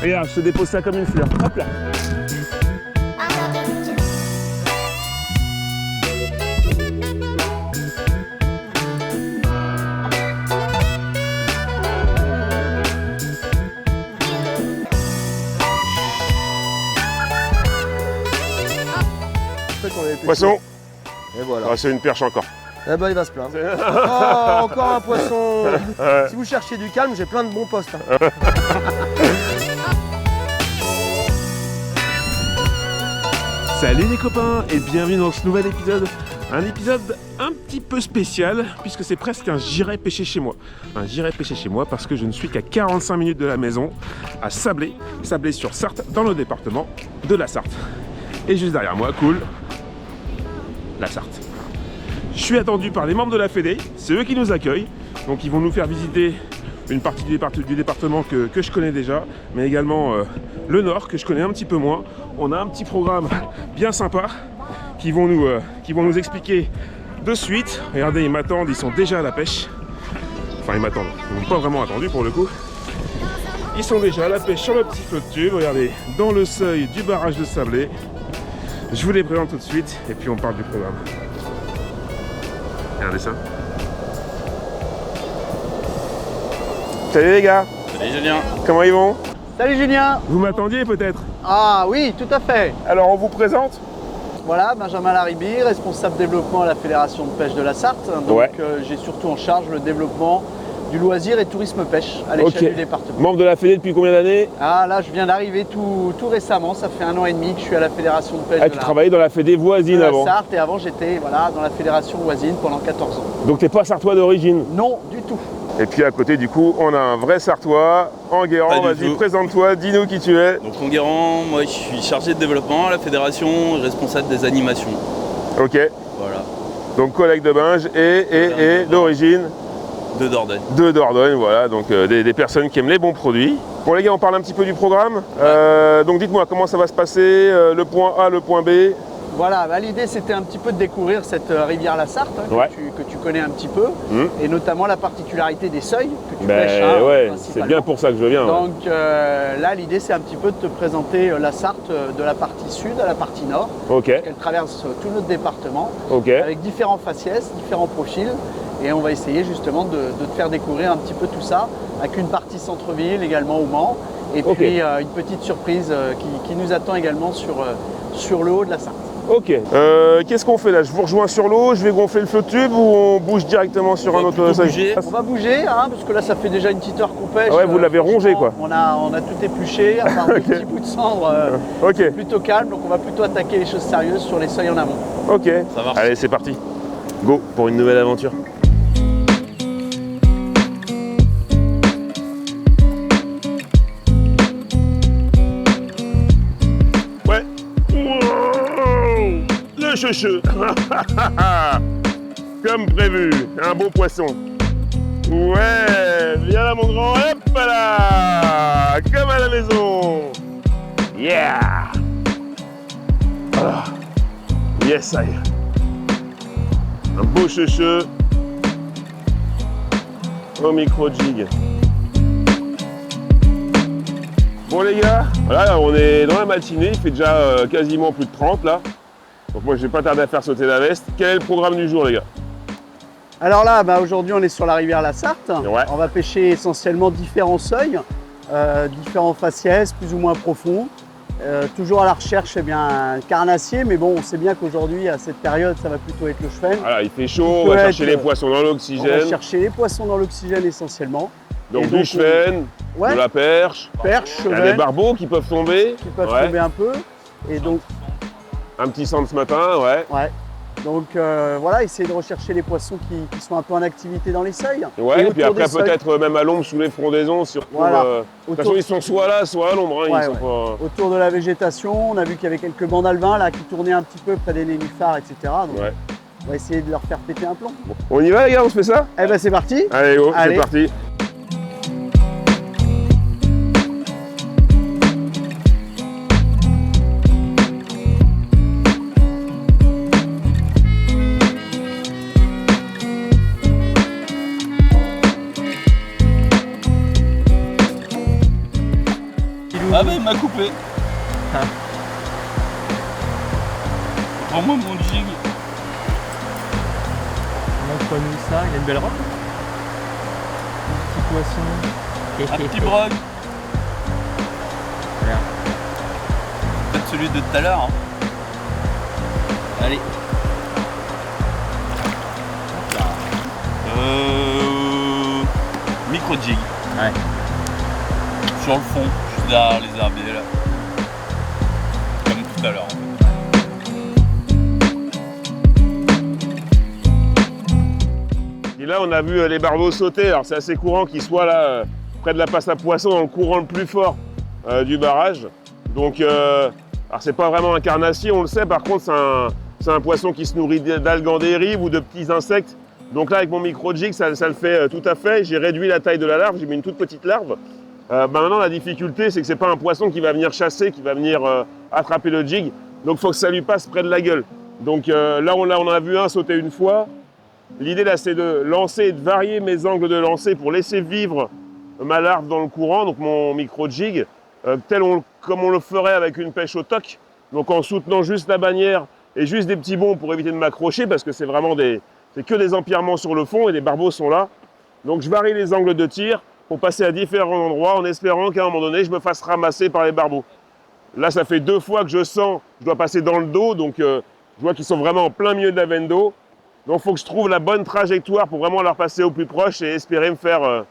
Regarde, je te dépose ça comme une fleur. Hop là. Poisson. Et voilà. Ah, c'est une perche encore. Eh ben il va se plaindre. Oh, encore un poisson. Ouais. Si vous cherchez du calme, j'ai plein de bons postes. Hein. Salut les copains et bienvenue dans ce nouvel épisode. Un épisode un petit peu spécial puisque c'est presque un j'irai pêcher chez moi. Un j'irai pêcher chez moi parce que je ne suis qu'à 45 minutes de la maison à Sablé, Sablé-sur-Sarthe dans le département de la Sarthe. Et juste derrière moi coule la Sarthe. Je suis attendu par les membres de la Fédé, c'est eux qui nous accueillent. Donc ils vont nous faire visiter une partie du département que je connais déjà, mais également le nord que je connais un petit peu moins. On a un petit programme bien sympa qui vont nous expliquer de suite. Regardez, ils m'attendent, ils sont déjà à la pêche. Enfin, ils m'attendent, ils m'ont pas vraiment attendu pour le coup. Ils sont déjà à la pêche sur le petit flot de tube, regardez, dans le seuil du barrage de Sablé. Je vous les présente tout de suite et puis on parle du programme. Regardez ça. Salut les gars. Salut Julien. Comment ils vont? Salut Julien. Vous m'attendiez peut-être? Ah oui, tout à fait. Alors on vous présente? Voilà, Benjamin Laribi, responsable développement à la Fédération de pêche de la Sarthe. Donc Ouais. j'ai surtout en charge le développement du loisir et tourisme pêche à l'échelle du département. Membre de la Fédé depuis combien d'années? Ah là, je viens d'arriver tout récemment, ça fait 1 an et demi que je suis à la Fédération de pêche Ah, de tu travaillais dans la Fédé voisine la avant. Sarthe et avant j'étais dans la Fédération voisine pendant 14 ans. Donc t'es pas sartois d'origine? Non, du tout. Et puis à côté du coup, on a un vrai sartois, Enguerrand. Pas du Vas-y, tout. présente-toi, dis-nous qui tu es. Donc Enguerrand, moi je suis chargé de développement à la fédération, responsable des animations. Ok, Voilà, donc collègue de Binge et d'origine de Dordogne. de Dordogne, voilà, donc des personnes qui aiment les bons produits. Bon les gars, on parle un petit peu du programme. Donc dites-moi comment ça va se passer, le point A, le point B. Voilà, l'idée c'était un petit peu de découvrir cette rivière la Sarthe hein, Ouais. que tu connais un petit peu, et notamment la particularité des seuils que tu pêches. Ben ouais, c'est principalement. bien pour ça que je viens. Ouais. Donc là, l'idée c'est un petit peu de te présenter la Sarthe de la partie sud à la partie nord. Ok, Elle traverse tout notre département ok. avec différents faciès, différents profils. Et on va essayer justement de te faire découvrir un petit peu tout ça, avec une partie centre-ville également au Mans. Et puis une petite surprise qui nous attend également sur le haut de la Sarthe. Ok. Qu'est-ce qu'on fait là? Je vous rejoins sur l'eau, je vais gonfler le flot de tube ou on bouge directement sur On un va autre plutôt seuil? bouger. On va bouger, hein, parce que là ça fait déjà une petite heure qu'on pêche. Ah ouais, vous l'avez rongé, quoi. On a tout épluché, à part des petits bouts de cendre, Ok, plutôt calme, donc on va plutôt attaquer les choses sérieuses sur les seuils en amont. ok. Ça marche. Allez, c'est parti. Go pour une nouvelle aventure. Ouais. Wow, le chouchou. Comme prévu, un beau poisson. Ouais, viens là mon grand, hop là, comme à la maison. Yeah. Ah. Yes, I. Un beau chouchou au micro-jig. Bon les gars, voilà, on est dans la matinée, il fait déjà quasiment plus de 30 là. Donc moi je vais pas tarder à faire sauter la veste. Quel est le programme du jour les gars? Alors là, aujourd'hui on est sur la rivière la Sarthe. Ouais. On va pêcher essentiellement différents seuils, différents faciès plus ou moins profonds. Toujours à la recherche un carnassier, mais bon on sait bien qu'aujourd'hui à cette période ça va plutôt être le chevenne. Voilà, il fait chaud, on peut va chercher être, les poissons dans On va l'oxygène. chercher les poissons dans l'oxygène essentiellement. Donc Et du chevenne, Ouais. de la perche, Perche, il y a des chevenne, barbeaux qui peuvent tomber. qui peuvent Ouais. tomber un peu. Et donc, Un petit centre ce matin, ouais. ouais. Donc voilà, essayer de rechercher les poissons qui sont un peu en activité dans les seuils. Ouais, et puis autour après des seuils. peut-être même à l'ombre sous les frondaisons si on retrouve, Voilà. de toute façon Autour- ils sont soit là, soit à l'ombre, hein, Ouais, ils sont ouais. pas... Autour de la végétation, on a vu qu'il y avait quelques bancs d'alevins là qui tournaient un petit peu près des nénuphars, etc. Donc Ouais. On va essayer de leur faire péter un plomb. On y va les gars, on se fait ça? Eh ben c'est parti. Allez go, c'est Allez. parti. Ah bah il m'a coupé. Ah. Prends-moi mon jig. Montre-nous ça, il a une belle robe. Petit poisson. Un petit brog. Voilà. Peut-être celui de tout à l'heure. Hein. Allez. Micro jig. Ouais. Sur le fond, juste derrière les herbiers là. Comme tout à l'heure. Et là, on a vu les barbeaux sauter. Alors, c'est assez courant qu'ils soient là, près de la passe à poisson, dans le courant le plus fort du barrage. Donc, alors c'est pas vraiment un carnassier, on le sait. Par contre, c'est un poisson qui se nourrit d'algues en dérive ou de petits insectes. Donc là, avec mon micro-jig, ça le fait tout à fait. J'ai réduit la taille de la larve, j'ai mis une toute petite larve. Maintenant, la difficulté, c'est que c'est pas un poisson qui va venir chasser, qui va venir attraper le jig. Donc, il faut que ça lui passe près de la gueule. Donc là, on en a vu un sauter une fois. L'idée là, c'est de lancer et de varier mes angles de lancer pour laisser vivre ma larve dans le courant, donc mon micro-jig, comme on le ferait avec une pêche au toc. Donc en soutenant juste la bannière et juste des petits bonds pour éviter de m'accrocher, parce que c'est vraiment c'est que des empierrements sur le fond et les barbeaux sont là. Donc je varie les angles de tir pour passer à différents endroits en espérant qu'à un moment donné, je me fasse ramasser par les barbeaux. Là, ça fait 2 fois que je sens, je dois passer dans le dos, donc je vois qu'ils sont vraiment en plein milieu de la veine d'eau. Donc il faut que je trouve la bonne trajectoire pour vraiment leur passer au plus proche et espérer me faire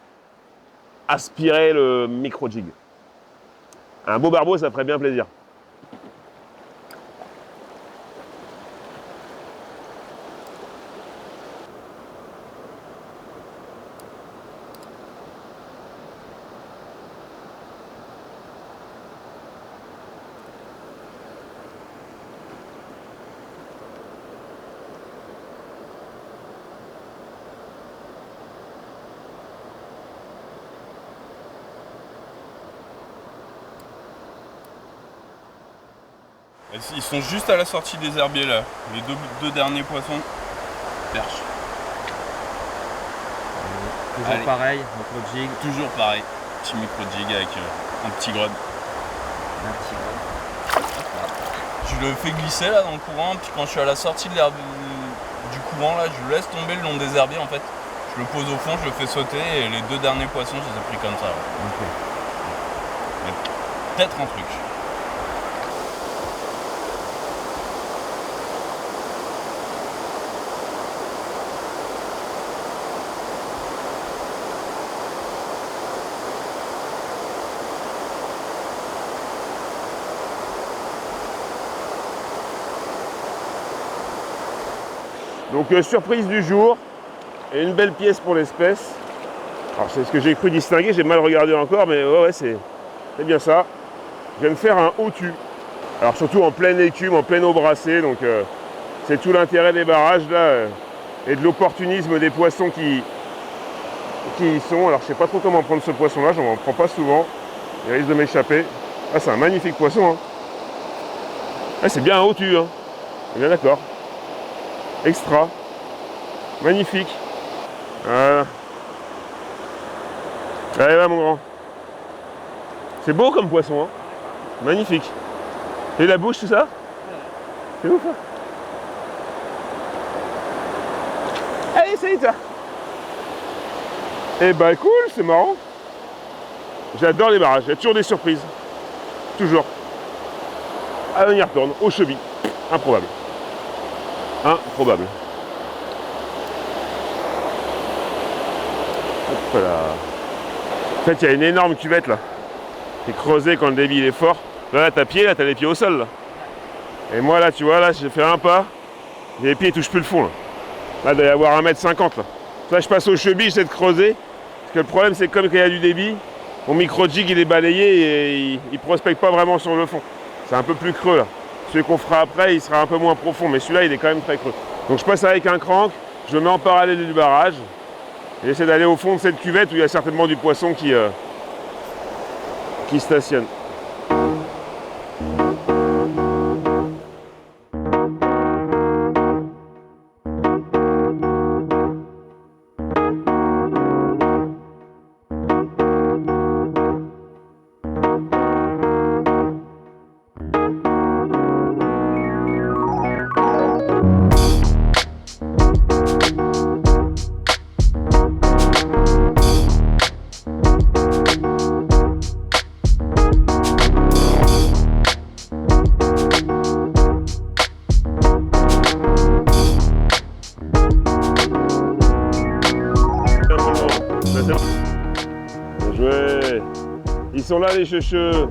aspirer le micro-jig. Un beau barbeau, ça ferait bien plaisir. Ils sont juste à la sortie des herbiers là, les deux derniers poissons. Perche. Toujours Allez. pareil, micro jig. Toujours pareil, petit micro jig avec un petit grub. Un petit grub. Je le fais glisser là dans le courant, puis quand je suis à la sortie de l'herbe du courant là, je le laisse tomber le long des herbiers en fait. Je le pose au fond, je le fais sauter et les 2 derniers poissons, je les ai pris comme ça. Ouais. Ok. Il y a peut-être un truc. Donc surprise du jour, et une belle pièce pour l'espèce. Alors c'est ce que j'ai cru distinguer, j'ai mal regardé encore, mais ouais c'est bien ça. Je vais me faire un haut-tu. Alors surtout en pleine écume, en pleine eau brassée, donc c'est tout l'intérêt des barrages là, et de l'opportunisme des poissons qui y sont. Alors je sais pas trop comment prendre ce poisson là, j'en prends pas souvent, il risque de m'échapper. Ah c'est un magnifique poisson, hein. Ah, c'est bien un haut-tu, hein. On est bien d'accord. Extra. Magnifique. Voilà. Allez, va mon grand. C'est beau comme poisson, hein. Magnifique. Et la bouche, tout ça? C'est ouf, hein. Allez, essaye toi. Eh bah cool, c'est marrant. J'adore les barrages, il y a toujours des surprises. Toujours. Ah, on y retourne, aux chevilles. Improbable. Improbable. Hop là. En fait, il y a une énorme cuvette là. Qui est creusée quand le débit il est fort. Là, t'as pied, là, t'as les pieds au sol là. Et moi là, tu vois, là, j'ai fait un pas. Et les pieds ils touchent plus le fond là. Là, il doit y avoir 1,50 m là. Là, je passe aux chevilles, j'essaie de creuser. Parce que le problème, c'est que comme il y a du débit, mon micro-jig il est balayé et il prospecte pas vraiment sur le fond. C'est un peu plus creux là. Celui qu'on fera après, il sera un peu moins profond, mais celui-là, il est quand même très creux. Donc je passe avec un crank, je le mets en parallèle du barrage et j'essaie d'aller au fond de cette cuvette où il y a certainement du poisson qui stationne. Bien joué. Ils sont là les checheux.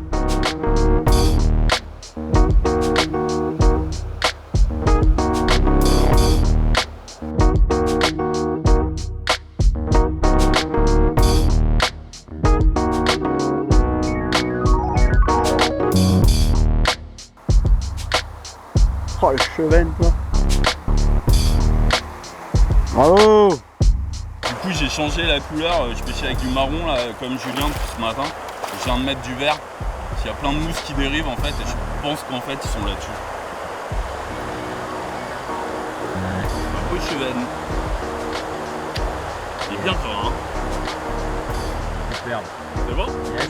Oh le chevenne quoi. Bravo. Du coup j'ai changé la couleur, je pêchais avec du marron là, comme Julien depuis ce matin. Je viens de mettre du vert. Il y a plein de mousse qui dérivent en fait et je pense qu'en fait ils sont là-dessus. Bravo Cheven. Il est bien fort hein. Superbe. C'est bon? Yes.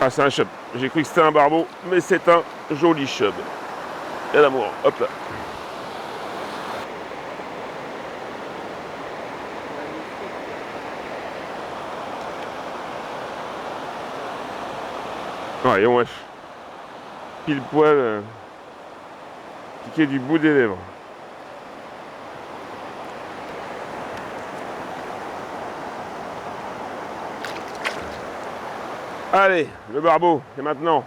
Ah, c'est un chub. J'ai cru que c'était un barbeau, mais c'est un joli chub. Et l'amour, hop là. Ouais, wesh. Pile poil, piqué du bout des lèvres. Allez, le barbeau, c'est maintenant.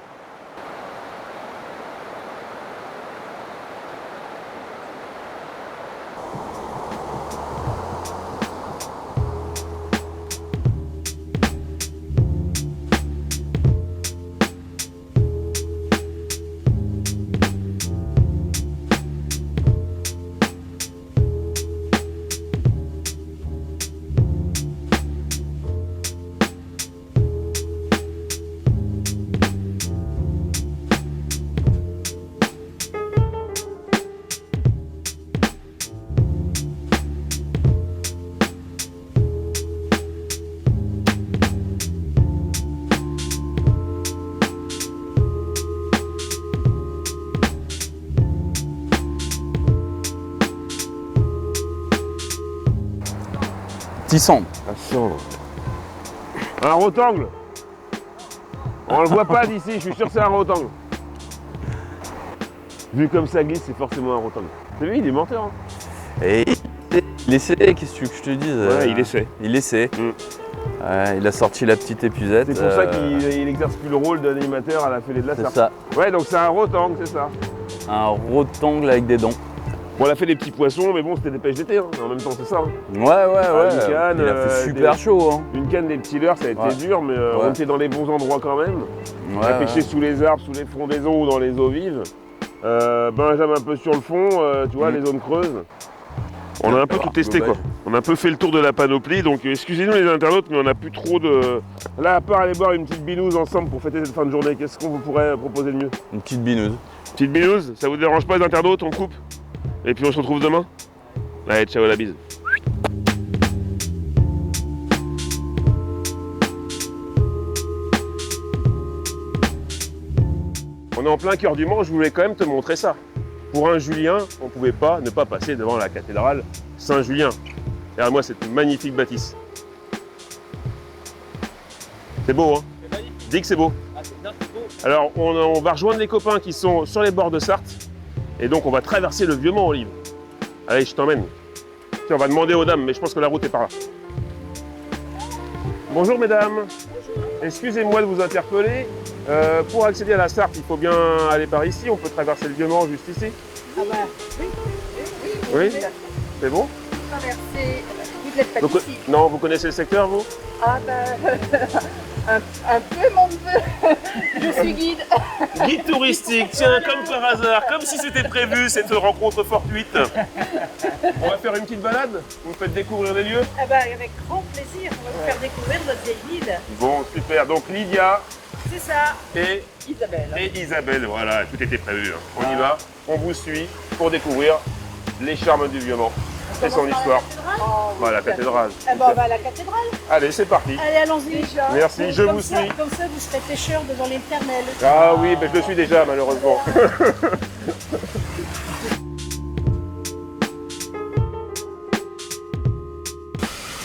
Cendre. La cendre. Un rotangle. On le voit pas d'ici, je suis sûr que c'est un rotangle. Vu comme ça glisse, c'est forcément un rotangle. C'est lui, il est menteur. Hein. Et il essaie, qu'est-ce que tu veux que je te dise? Ouais, il essaie. Il essaie. Il a sorti la petite épuisette. C'est pour ça qu'il exerce plus le rôle d'animateur à la fêlée de la C'est Sarthe. ça. Ouais, donc c'est un rotangle, c'est ça. Un rotangle avec des dents. Bon, on a fait des petits poissons, mais bon, c'était des pêches d'été, hein. En même temps, c'est ça. Hein. Ouais. Une canne, Il a fait super chaud. Hein. Une canne des petits leurres, ça a été dur, mais on était dans les bons endroits quand même. On a pêché sous les arbres, sous les fonds des eaux ou dans les eaux vives. Benjamin un peu sur le fond, tu vois, les zones creuses. On a un peu tout testé, quoi. On a un peu fait le tour de la panoplie, donc excusez-nous les internautes, mais on n'a plus trop de... Là, à part aller boire une petite binouse ensemble pour fêter cette fin de journée, qu'est-ce qu'on vous pourrait proposer de mieux? Une petite binouse. Petite binouse, ça vous dérange pas les internautes, on coupe? Et puis on se retrouve demain. Allez, ciao, la bise. On est en plein cœur du Mans, je voulais quand même te montrer ça. Pour un Julien, on ne pouvait pas ne pas passer devant la cathédrale Saint-Julien. Regarde-moi cette magnifique bâtisse. C'est beau, hein? Dis que c'est beau. Alors, on va rejoindre les copains qui sont sur les bords de Sarthe. Et donc, on va traverser le Vieux-Mont, Olive. Allez, je t'emmène. Tiens, on va demander aux dames, mais je pense que la route est par là. Bonjour, mesdames. Excusez-moi de vous interpeller. Pour accéder à la Sarthe, il faut bien aller par ici. On peut traverser le Vieux-Mont juste ici. Ah bah oui. Oui, c'est bon. Traverser, vous n'êtes pas Donc, d'ici. non, vous connaissez le secteur, vous? Ah bah, un peu mon neveu. Je suis guide. Guide touristique, tiens, comme par hasard, comme si c'était prévu, cette rencontre fortuite. On va faire une petite balade. Vous me faites découvrir les lieux. Ah bah avec grand plaisir, on va vous faire découvrir notre vieille ville. Bon, super. Donc Lydia C'est ça, et Isabelle. Isabelle, voilà, tout était prévu. On y va, on vous suit pour découvrir les charmes du Vieux-Mont et son histoire. Voilà, la cathédrale. Ah bah on va à la cathédrale. Allez, c'est parti. Allez, allons-y. Merci, je Comme vous ça- suis. Comme ça, vous serez pêcheur devant l'éternel. Ah oui, ben je le suis déjà, malheureusement.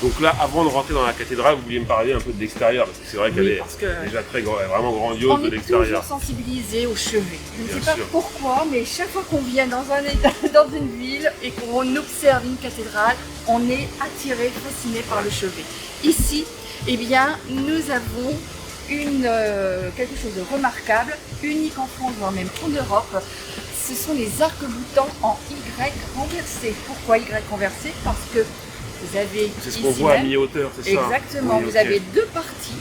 Donc là, avant de rentrer dans la cathédrale, vous vouliez me parler un peu de l'extérieur, parce que c'est vrai qu'elle Oui, est parce que déjà très vraiment on grandiose de est l'extérieur. toujours sensibilisé au chevet. Je ne Bien sais pas sûr. pourquoi, mais chaque fois qu'on vient dans une ville et qu'on observe une cathédrale, on est attiré, fasciné par le chevet. Ici, eh bien, nous avons quelque chose de remarquable, unique en France, voire même en Europe. Ce sont les arcs-boutants en Y renversé. Pourquoi Y renversé? Parce que vous avez C'est ce ici qu'on voit à même- mi-hauteur, c'est ça? Exactement, Oui, vous ok. avez deux parties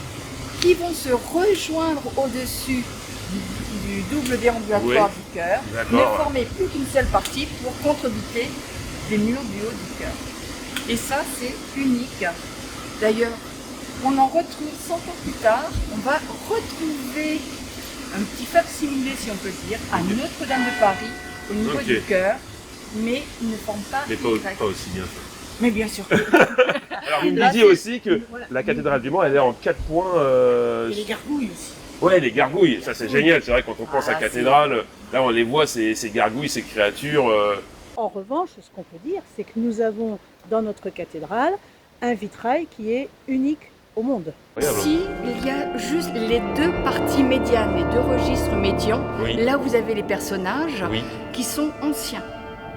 qui vont se rejoindre au-dessus du double déambulatoire du cœur. D'accord. Ne formez plus qu'une seule partie pour contrebuter les murs du haut du cœur. Et ça, c'est unique. D'ailleurs, on en retrouve 100 ans plus tard. On va retrouver un petit facsimilé, si on peut dire, à Notre-Dame de Paris, au niveau Ok. du cœur, mais il ne forme pas Mais Y. pas aussi bien. Mais bien sûr. Alors vous me Là, disiez c'est- aussi que voilà. la cathédrale du Mans, elle est en 4 points. Et les gargouilles aussi. Ouais, les gargouilles, ça c'est génial. C'est vrai quand on pense à Ah, cathédrale, là on les voit, ces gargouilles, ces créatures. En revanche, ce qu'on peut dire, c'est que nous avons dans notre cathédrale un vitrail qui est unique au monde. Incroyable. Ici, il y a juste les deux parties médianes, les deux registres médians. Oui. Là, vous avez les personnages Oui. qui sont anciens.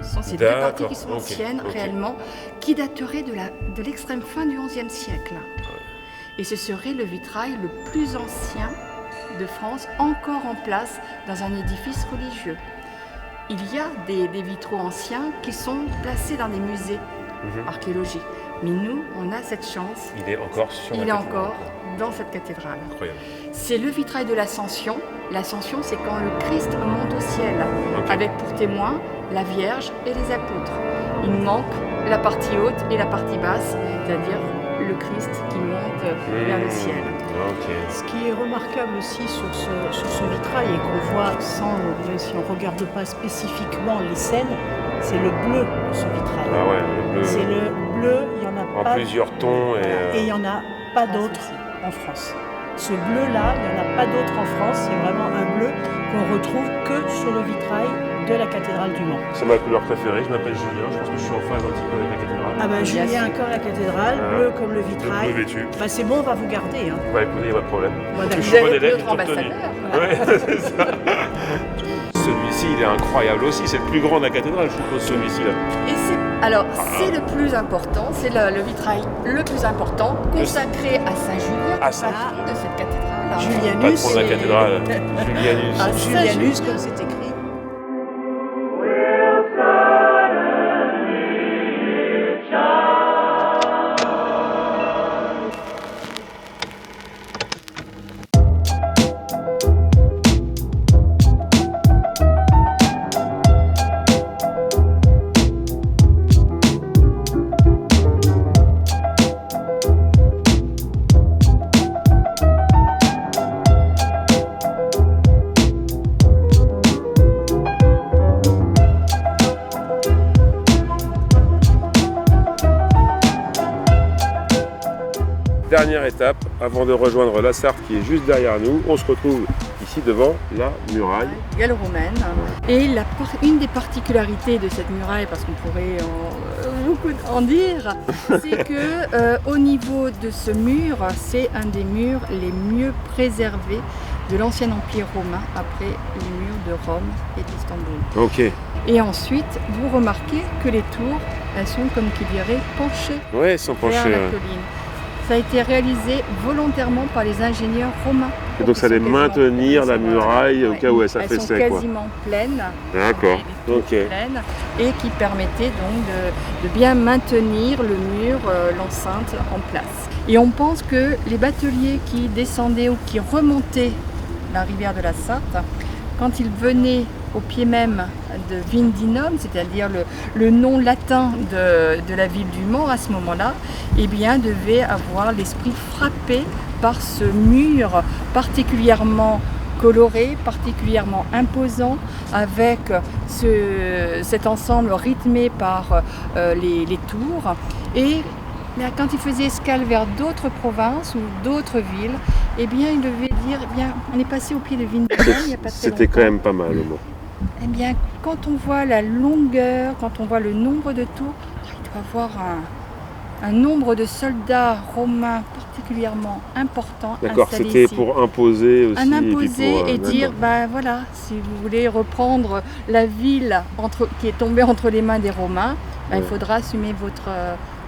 Ce sont ces deux D'accord, parties qui sont ok, anciennes ok. réellement, qui dateraient de l'extrême fin du XIe siècle. Et ce serait le vitrail le plus ancien de France, encore en place dans un édifice religieux. Il y a des vitraux anciens qui sont placés dans des musées Mhm. archéologiques. Mais nous, on a cette chance, Il est encore sur la il est cathédrale. encore dans cette cathédrale. Incroyable. C'est le vitrail de l'Ascension. L'Ascension, c'est quand le Christ monte au ciel, Ok. avec pour témoins la Vierge et les apôtres. Il manque la partie haute et la partie basse, c'est-à-dire le Christ qui monte vers le ciel. Ok. Ce qui est remarquable aussi sur ce vitrail et qu'on voit même si on ne regarde pas spécifiquement les scènes, c'est le bleu de ce vitrail. Ah ouais, le bleu. C'est le bleu, il n'y en a En pas. plusieurs tons Et il n'y en a pas d'autre en France. Ce bleu-là, il n'y en a pas d'autre en France. C'est vraiment un bleu qu'on retrouve que sur le vitrail de la cathédrale du Mans. C'est ma couleur préférée, je m'appelle Julien, je pense que je suis en phase un petit peu avec la cathédrale. Ah ben Bien Julien, sûr. comme la cathédrale, Ah. bleu comme le Le bleu vitrail. vêtu. Bah, c'est bon, on va vous garder. Hein. Bah écoutez, il n'y a pas de problème. Voilà. Je Vous suis bon êtes élève, notre j'ai tout retenu. ambassadeur. Ouais, c'est ça. Celui-ci, il est incroyable aussi. C'est le plus grand de la cathédrale, je suppose, celui-ci là. Et c'est le plus important, c'est le vitrail le plus important, consacré à Saint-Julien, À Saint- patron de cette cathédrale. Julianus. Patron de la cathédrale, Julianus. Ah, Julianus, comme c'est écrit. Dernière étape, avant de rejoindre la Sarthe qui est juste derrière nous, on se retrouve ici devant la muraille. Gallo-romaine. Et une des particularités de cette muraille, parce qu'on pourrait beaucoup en dire, c'est que au niveau de ce mur, c'est un des murs les mieux préservés de l'ancien empire romain après les murs de Rome et d'Istanbul. Ok. Et ensuite, vous remarquez que les tours, elles sont comme qui dirait penchées Ouais, sans vers pencher. la colline. Ça a été réalisé volontairement par les ingénieurs romains. Et donc ça allait maintenir la muraille au cas où elle s'affaissait. Elles sont quasiment pleines. D'accord. Les tours Ok. pleines, et qui permettaient donc de bien maintenir le mur, l'enceinte en place. Et on pense que les bateliers qui descendaient ou qui remontaient la rivière de la Sarthe, quand ils venaient au pied même de Vindinum, c'est-à-dire le nom latin de la ville du Mans à ce moment-là, eh bien, devaient avoir l'esprit frappé par ce mur particulièrement coloré, particulièrement imposant, avec cet ensemble rythmé par les tours. Et quand ils faisaient escale vers d'autres provinces ou d'autres villes, eh bien, ils devaient dire, eh bien, on est passé au pied de Vindinum il n'y a pas très longtemps. C'était quand même pas mal au moins. Eh bien, quand on voit la longueur, quand on voit le nombre de tours, il doit y avoir un nombre de soldats romains particulièrement important. D'accord, installés c'était ici. pour imposer aussi. Un imposer puis et dire, ben voilà, si vous voulez reprendre la ville qui est tombée entre les mains des Romains, ben, il faudra assumer votre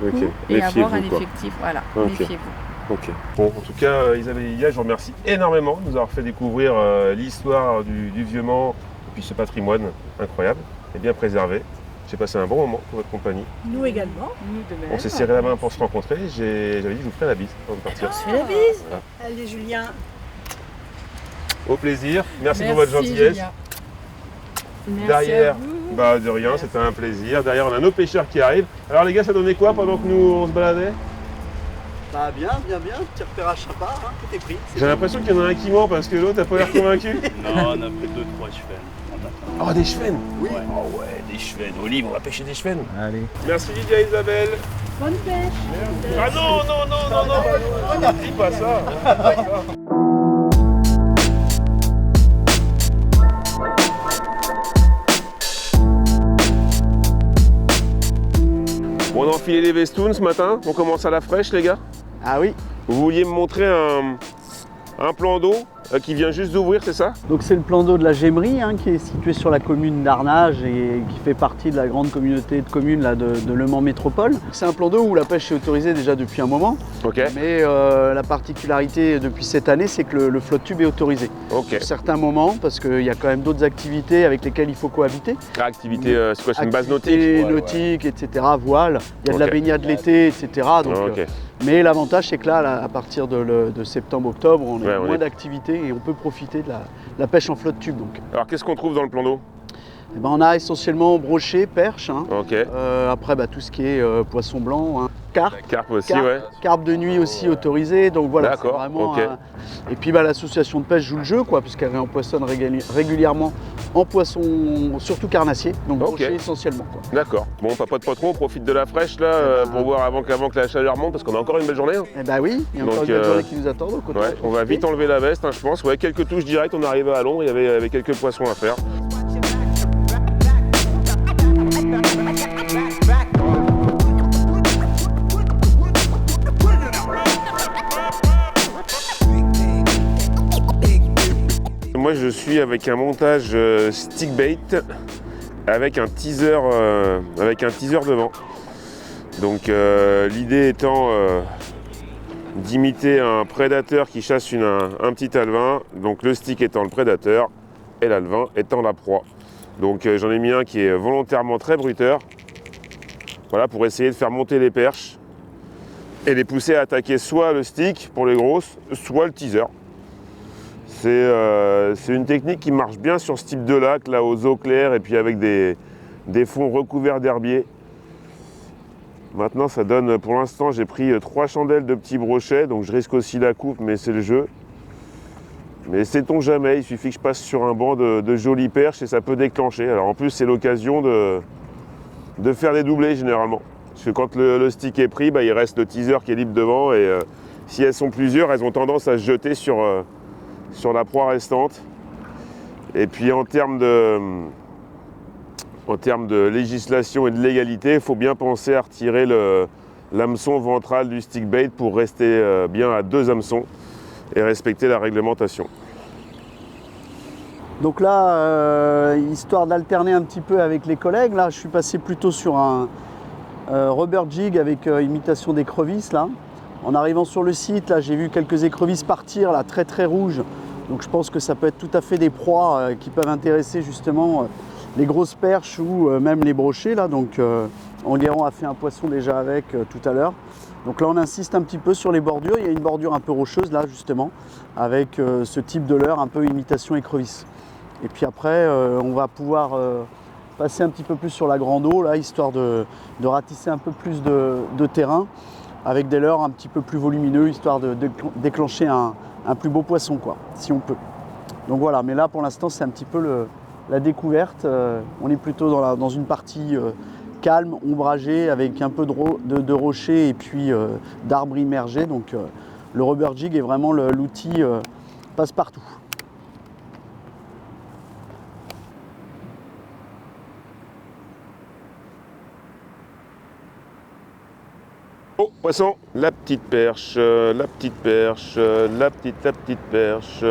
coup et avoir un effectif. Voilà, Ok. méfiez-vous. Ok. Bon, en tout cas, Isabelle et Lilia, je vous remercie énormément de nous avoir fait découvrir l'histoire du Vieux Mans et puis ce patrimoine incroyable et bien préservé. J'ai passé un bon moment pour votre compagnie. Nous également. Nous de même. On s'est serré la main pour se rencontrer. J'avais dit que je vous ferai la bise avant de partir. On se fait la bise. Voilà. Allez Julien. Au plaisir. Merci pour votre gentillesse. Julien. Merci Derrière, à vous. bah de rien, c'était un plaisir. Derrière, on a nos pêcheurs qui arrivent. Alors les gars, ça donnait quoi pendant que nous on se baladait? Bah bien, petit repérage sympa, hein, tout est pris. J'ai l'impression qu'il y en a un qui ment parce que l'autre n'a pas l'air convaincu. Non, on a fait 2-3 cheveux. Oh, des chevens. Oui. Oh ouais, des chevens. Olive, on va pêcher des chevens. Allez. Merci Lydia et Isabelle. Bonne pêche. Ah non, dis pas ça. Bon, on a enfilé les vestounes ce matin, on commence à la fraîche les gars. Ah oui, Vous vouliez me montrer un plan d'eau qui vient juste d'ouvrir, c'est ça? donc c'est le plan d'eau de la Gémerie hein, qui est situé sur la commune d'Arnage et qui fait partie de la grande communauté de communes là, de Le Mans Métropole. C'est un plan d'eau où la pêche est autorisée déjà depuis un moment, Ok, mais la particularité depuis cette année c'est que le flotte tube est autorisé. ok. Sur certains moments, parce qu'il y a quand même d'autres activités avec lesquelles il faut cohabiter. Activité, c'est quoi, c'est une base nautique? Activités nautiques, etc., voile, il y a de la Ok. baignade l'été, etc. Donc, Ok. mais l'avantage c'est que là, à partir de septembre-octobre, on a Ouais, on moins est- d'activités et on peut profiter de la pêche en flotte tube. Donc. Alors qu'est-ce qu'on trouve dans le plan d'eau? Eh ben, on a essentiellement brochet, perche, hein. Ok. Après tout ce qui est poisson blanc, hein. Carpe. Carpe aussi, Carpe. ouais. Carpe de nuit aussi autorisée, donc voilà, c'est D'accord, vraiment ok. Et puis l'association de pêche joue le jeu, quoi, puisqu'elle réempoissonne régulièrement en poisson, surtout carnassier, donc Ok. brochet essentiellement, quoi. D'accord. Bon, on papote pas trop, on profite de la fraîche là pour voir avant que la chaleur monte parce qu'on a encore une belle journée. Hein. Eh ben oui, il y a encore Donc, une belle journée qui nous attend, donc autant Ouais, en on va profiter. vite enlever la veste, hein, je pense. Ouais, quelques touches directes, on est arrivé à l'ombre, il y avait quelques poissons à faire. Moi, je suis avec un montage stick bait avec un teaser devant. Donc, l'idée étant d'imiter un prédateur qui chasse un petit alevin. Donc, le stick étant le prédateur et l'alevin étant la proie. Donc, j'en ai mis un qui est volontairement très bruteur. Voilà, pour essayer de faire monter les perches et les pousser à attaquer soit le stick pour les grosses, soit le teaser. C'est une technique qui marche bien sur ce type de lac, là aux eaux claires et puis avec des fonds recouverts d'herbiers. Maintenant ça donne, pour l'instant j'ai pris 3 chandelles de petits brochets, donc je risque aussi la coupe, mais c'est le jeu. Mais sait-on jamais, il suffit que je passe sur un banc de jolies perches et ça peut déclencher. Alors en plus c'est l'occasion de faire des doublés généralement. Parce que quand le stick est pris, bah, il reste le teaser qui est libre devant et si elles sont plusieurs, elles ont tendance à se jeter sur la proie restante. Et puis en termes de législation et de légalité, il faut bien penser à retirer l'hameçon ventral du stick bait pour rester bien à 2 hameçons et respecter la réglementation. Donc là, histoire d'alterner un petit peu avec les collègues, là je suis passé plutôt sur un rubber jig avec imitation d'écrevisses là. En arrivant sur le site, là j'ai vu quelques écrevisses partir là très très rouges. Donc je pense que ça peut être tout à fait des proies qui peuvent intéresser justement les grosses perches ou même les brochets là. Donc Enguerrand a fait un poisson déjà avec tout à l'heure. Donc là on insiste un petit peu sur les bordures. Il y a une bordure un peu rocheuse là justement avec ce type de leurre un peu imitation écrevisse. Et puis après on va pouvoir passer un petit peu plus sur la grande eau là, histoire de ratisser un peu plus de terrain avec des leurres un petit peu plus volumineux, histoire de déclencher un plus beau poisson quoi, si on peut. Donc voilà, mais là pour l'instant c'est un petit peu la découverte. On est plutôt dans une partie calme, ombragée, avec un peu de rochers et puis d'arbres immergés. Donc le rubber jig est vraiment l'outil passe-partout. Oh, poisson, la petite perche, la petite perche, la petite perche.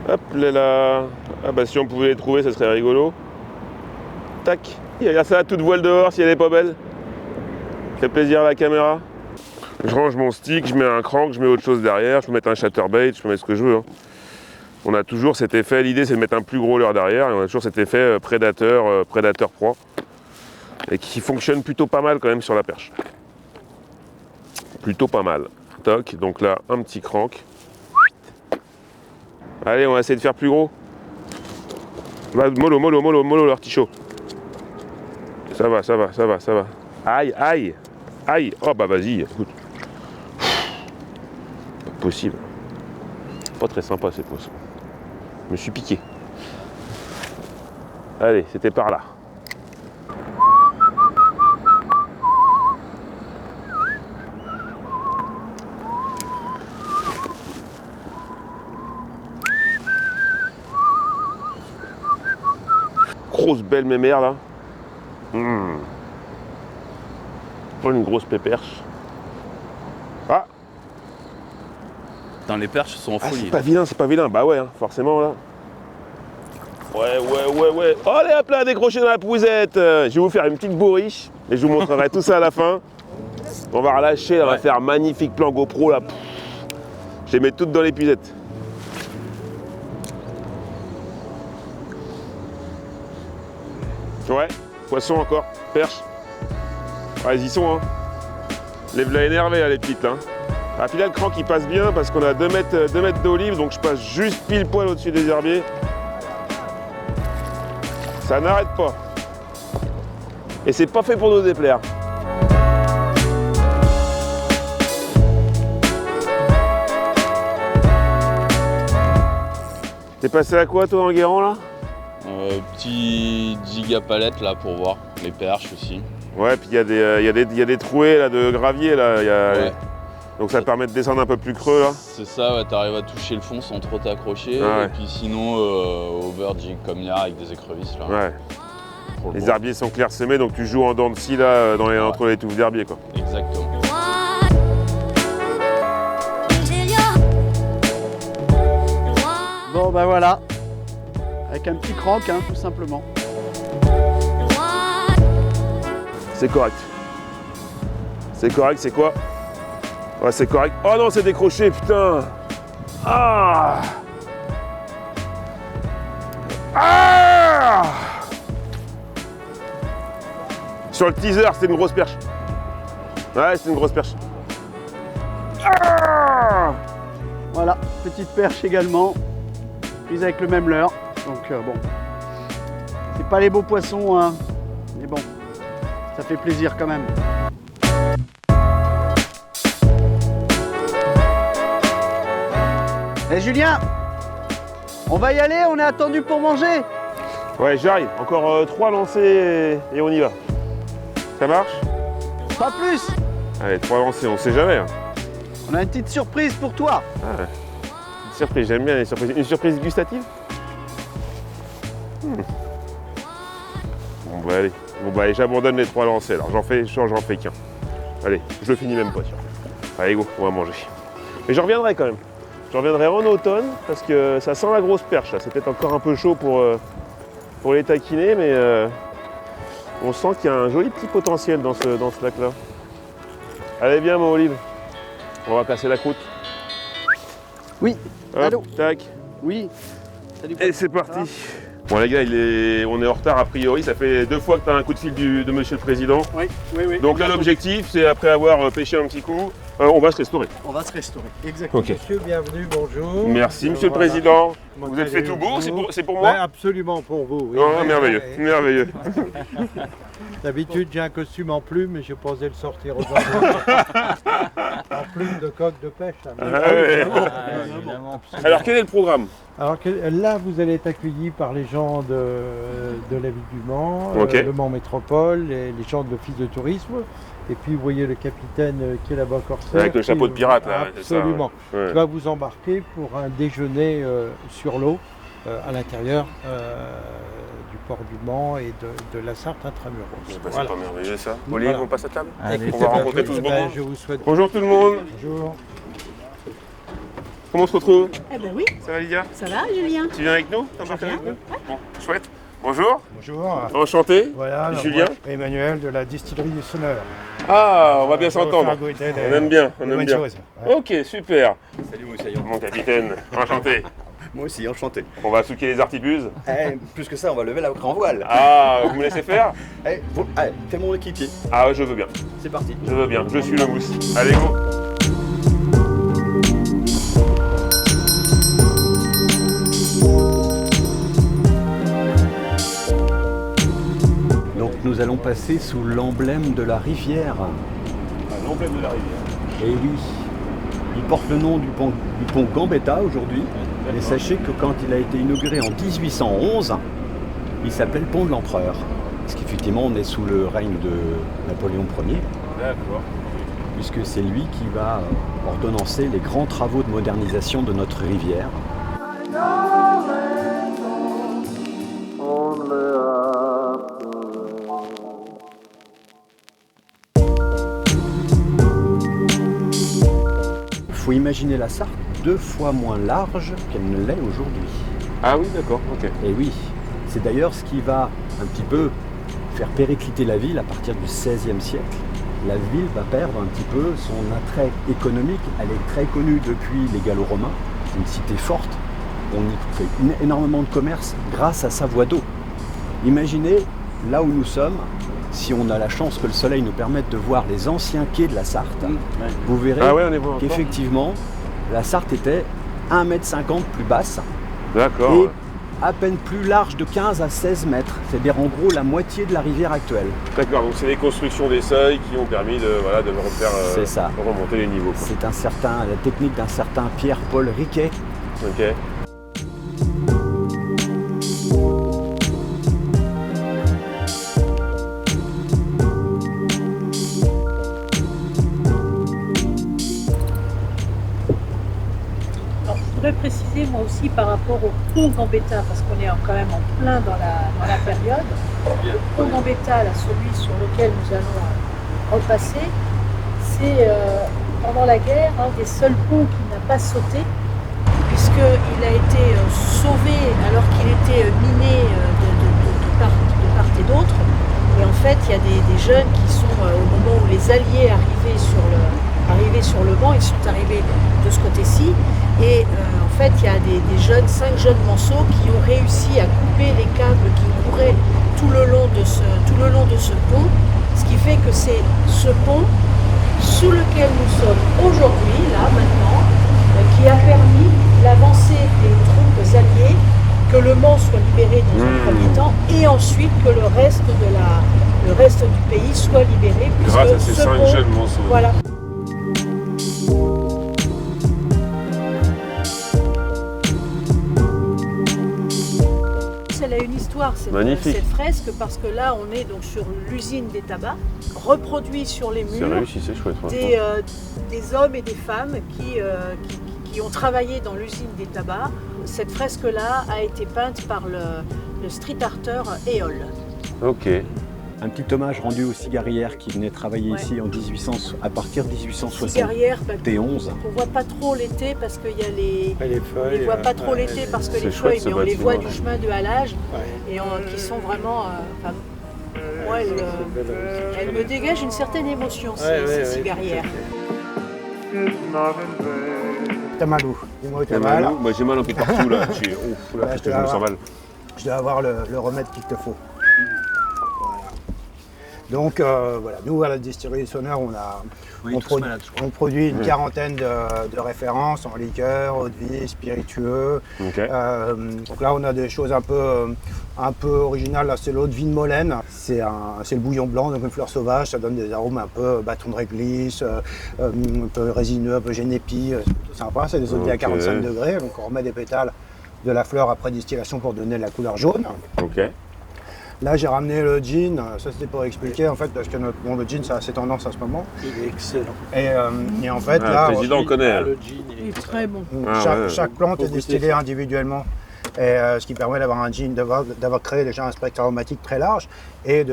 Hop là. Ah bah si on pouvait les trouver, ça serait rigolo. Tac. Regarde ça, toute voile dehors si elle est pas belle. Ça fait plaisir à la caméra. Je range mon stick, je mets un crank, je mets autre chose derrière, je peux mettre un chatterbait, je peux mettre ce que je veux. Hein. On a toujours cet effet, l'idée c'est de mettre un plus gros leurre derrière, et on a toujours cet effet prédateur-proie. Et qui fonctionne plutôt pas mal quand même sur la perche. Plutôt pas mal. Toc, donc là, un petit crank. Allez, on va essayer de faire plus gros. Va, mollo, l'artichaut. Ça va. Aïe. Oh bah vas-y, écoute. Pas possible. Pas très sympa ces poissons. Je me suis piqué. Allez, c'était par là. Grosse belle mémère là. Pas une grosse péperche. Ah, Putain, les perches sont en folie. c'est pas vilain. Bah ouais, hein, forcément là. Ouais. Oh, allez hop là, décroché dans la pousette. Je vais vous faire une petite bourriche et je vous montrerai tout ça à la fin. On va relâcher, on va faire un magnifique plan GoPro là. Je les mets toutes dans l'épuisette. Ouais, poisson encore, perche. Ouais, ils y sont, hein. Les v'là énervés, là, les petites, là. Ah, puis là, le crank, il passe bien parce qu'on a 2 mètres d'olive, donc je passe juste pile poil au-dessus des herbiers. Ça n'arrête pas. Et c'est pas fait pour nous déplaire. T'es passé à quoi, toi, Enguerrand, là? Petit jig à palette là pour voir, les perches aussi. Ouais, puis il y a des trouées là, de gravier là. Ouais. Donc ça permet de descendre un peu plus creux là. C'est ça, ouais, t'arrives à toucher le fond sans trop t'accrocher. Ah ouais. Et puis sinon, over jig comme il y a avec des écrevisses là. Ouais. Pour le Les beau. herbiers sont clairsemés, donc tu joues en dents de scie là, entre les touffes d'herbier quoi. Exactement. Bon bah voilà, avec un petit crank hein, tout simplement. C'est correct. C'est correct, c'est quoi? Ouais, c'est correct. Oh non, c'est décroché, putain! Ah! Ah! Sur le teaser, c'était une grosse perche. Ouais, c'était une grosse perche. Ah! Voilà, petite perche également, prise avec le même leurre. Donc bon, c'est pas les beaux poissons, hein, mais bon, ça fait plaisir quand même. Eh Julien, on va y aller, on est attendu pour manger. Ouais, j'arrive. Encore 3 lancers et on y va. Ça marche? Pas plus. Allez, 3 lancers, on sait jamais. Hein. On a une petite surprise pour toi. Ah, une surprise, j'aime bien les surprises. Une surprise gustative? Bon bah allez, j'abandonne les 3 lancers alors, j'en fais qu'un. Allez, je le finis même pas, tiens. Allez go, on va manger. Mais j'en reviendrai quand même. J'en reviendrai en automne parce que ça sent la grosse perche là. C'est peut-être encore un peu chaud pour les taquiner, mais on sent qu'il y a un joli petit potentiel dans ce lac là. Allez viens mon Olive, on va casser la croûte. Oui, Hop, allô. tac. Oui. Salut. Et c'est parti. Bon les gars, on est en retard a priori, ça fait 2 fois que tu as un coup de fil de Monsieur le Président. Oui. Donc là l'objectif c'est après avoir pêché un petit coup, on va se restaurer. On va se restaurer. Exactement. Ok. Monsieur, bienvenue, bonjour. Merci Monsieur le Voilà. Président. Comment Vous êtes fait tout beau, c'est pour Ouais, moi absolument pour vous. Oui. Oh, merveilleux, Ouais. merveilleux. D'habitude, j'ai un costume en plume, mais j'ai posé le sortir aujourd'hui. En plume de coque de pêche. hein. Ah ouais. Évidemment. Alors quel est le programme? Alors là, vous allez être accueillis par les gens de la ville du Mans, Ok. le Mans Métropole, les gens de l'Office de tourisme. Et puis vous voyez le capitaine qui est là-bas corsaire. Avec le chapeau de pirate là, c'est ça, Absolument. ouais. Qui va vous embarquer pour un déjeuner sur l'eau à l'intérieur du port du Mans et de la Sarthe intramuros. C'est Voilà. pas merveilleux ça. Voilà. Olive, on passe à table. Écoutez, On va rencontrer tout ce beau monde. je vous souhaite Bonjour tout le monde. bonjour. Comment on se retrouve? Eh ben oui, Ça va Lydia? ça va Julien? Tu viens avec nous? T'embarques avec nous? Bon, chouette. Bonjour. Bonjour. Enchanté. Voilà, alors, Julien. moi, Emmanuel de la distillerie du Sonneur. Ah, on va bien On va s'entendre. faire goûter On aime bien, on des aime bonnes bien. choses. Ouais. Ok, super. Salut Moussaillon. Mon capitaine, enchanté. Moi aussi, enchanté. On va souquer les artibuses. Plus que ça, on va lever la grand voile. Ah, vous me laissez faire? T'es mon équipier. Ah ouais, je veux bien. C'est parti. Je veux bien. Je suis le mousse. Allez, go. Donc nous allons passer sous l'emblème de la rivière. L'emblème de la rivière. Et oui, il porte le nom du pont Gambetta aujourd'hui. Mais sachez que quand il a été inauguré en 1811, il s'appelle pont de l'Empereur. Parce qu'effectivement, on est sous le règne de Napoléon Ier, D'accord. puisque c'est lui qui va ordonnancer les grands travaux de modernisation de notre rivière. Il faut imaginer la Sarthe 2 fois moins large qu'elle ne l'est aujourd'hui. Ah oui, d'accord, ok. Et oui, c'est d'ailleurs ce qui va un petit peu faire péricliter la ville à partir du XVIe siècle. La ville va perdre un petit peu son attrait économique. Elle est très connue depuis les Gallo-Romains. C'est une cité forte. On y fait énormément de commerce grâce à sa voie d'eau. Imaginez, là où nous sommes, si on a la chance que le soleil nous permette de voir les anciens quais de la Sarthe, vous verrez Ah ouais, on est bon. qu'effectivement, la Sarthe était 1,50 m plus basse D'accord. et ouais. à peine plus large de 15 à 16 mètres. C'est-à-dire en gros la moitié de la rivière actuelle. D'accord, donc c'est les constructions des seuils qui ont permis de refaire C'est ça. remonter les niveaux. quoi. C'est la technique d'un certain Pierre-Paul Riquet. Ok. Alors, je voudrais préciser moi aussi par rapport au pont Gambetta, parce qu'on est quand même en plein dans la période. Le pont Gambetta, là, celui sur lequel nous allons repasser, c'est pendant la guerre un des seuls ponts qui n'a pas sauté, puisqu'il a été sauvé alors qu'il était miné de part et d'autre. Et en fait, il y a des jeunes qui sont, au moment où les Alliés arrivaient sur le Mans, ils sont arrivés de ce côté-ci. Et en fait, il y a des 5 jeunes manceaux qui ont réussi à couper les câbles qui couraient tout le long de ce pont. Ce qui fait que c'est ce pont sous lequel nous sommes aujourd'hui, là, maintenant, qui a permis l'avancée des troupes alliées, que le Mans soit libéré dans un premier temps, et ensuite que le reste du pays soit libéré. Grâce puisque à ces ce 5 pont- jeunes monceaux. Voilà. Elle a une histoire, Magnifique. cette fresque, parce que là, on est donc sur l'usine des tabacs, reproduit sur les C'est murs réussi, c'est chouette. franchement. des hommes et des femmes qui ont travaillé dans l'usine des tabacs. Cette fresque-là a été peinte par le street arter Éole. Ok. Un petit hommage rendu aux cigarières qui venaient travailler Ouais. ici à partir de 1871. Cigarières, qu'on voit pas trop l'été parce qu'il y a les... Et les On feuilles. les voit pas trop l'été parce que C'est les chouette, feuilles, ce mais on les bâtiment, voit ouais. du chemin de halage Ouais. et qui sont vraiment... moi, elles me dégagent une certaine émotion, ces cigarières. T'as mal où? Dis-moi où t'as mal. Moi j'ai mal un peu partout là. Ouf, là, Ouais, putain, je me sens mal. Je dois avoir le remède qu'il te faut. Voilà. Donc voilà, nous à la distillerie Sonneur, on produit une quarantaine de références en liqueur, eau de vie, spiritueux. Ok. Donc là on a des choses un peu originales. Là c'est l'eau de vie de Molène. C'est le bouillon blanc, donc une fleur sauvage. Ça donne des arômes un peu bâton de réglisse, un peu résineux, un peu génépi. C'est plutôt sympa. C'est des eaux de vie à 45 degrés. Donc on remet des pétales de la fleur après distillation pour donner la couleur jaune. Ok. Là, j'ai ramené le gin, ça c'était pour expliquer en fait, parce que le gin ça a assez tendance en ce moment. Il est excellent. Et en fait, Ah, là, le président, on connaît. Le gin Il est très bon. chaque plante est distillée individuellement. Et ce qui permet d'avoir un gin, d'avoir créé déjà un spectre aromatique très large et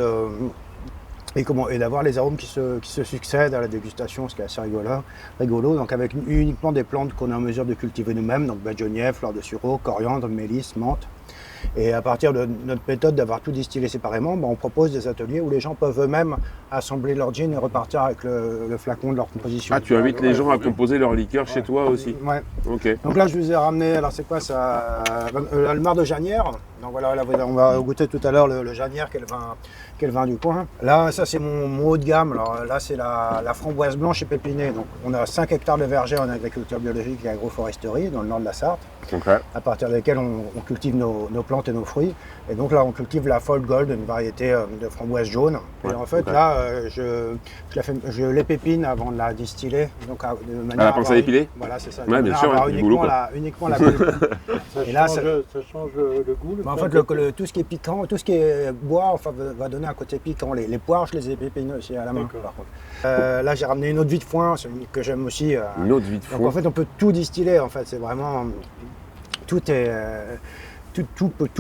d'avoir les arômes qui se succèdent à la dégustation, ce qui est assez rigolo. Donc avec uniquement des plantes qu'on est en mesure de cultiver nous-mêmes, donc badigeonnier, fleur de sureau, coriandre, mélisse, menthe. Et à partir de notre méthode d'avoir tout distillé séparément, on propose des ateliers où les gens peuvent eux-mêmes assembler leur gin et repartir avec le flacon de leur composition. Ah, tu invites les gens à composer leur liqueur chez toi aussi. Ouais. Ok. Donc là, je vous ai ramené, alors c'est quoi ça? Le mar de Janière. Donc voilà, là, on va goûter tout à l'heure le Janière, qui est le vin du coin. Là, ça c'est mon haut de gamme. Alors là, c'est la framboise blanche épépinée. Donc on a 5 hectares de vergers en agriculture biologique et agroforesterie dans le nord de la Sarthe, à partir desquels on cultive nos plantes et nos fruits. Et donc là, on cultive la Fold Gold, une variété de framboise jaune. Et en fait, là, je l'épépine avant de la distiller. Donc, de manière À la pince à épiler? Voilà, c'est ça. Ouais, bien sûr, avoir du boulot, uniquement la pellicule. Et là, ça change le goût. en fait, tout ce qui est piquant, tout ce qui est bois, enfin, va donner un côté piquant. Les poires, je les épépine aussi à la main, par contre. Là, j'ai ramené une eau de vie de foin, c'est une que j'aime aussi. Une eau de vie de Donc, en fait, on peut tout distiller. En fait, c'est vraiment tout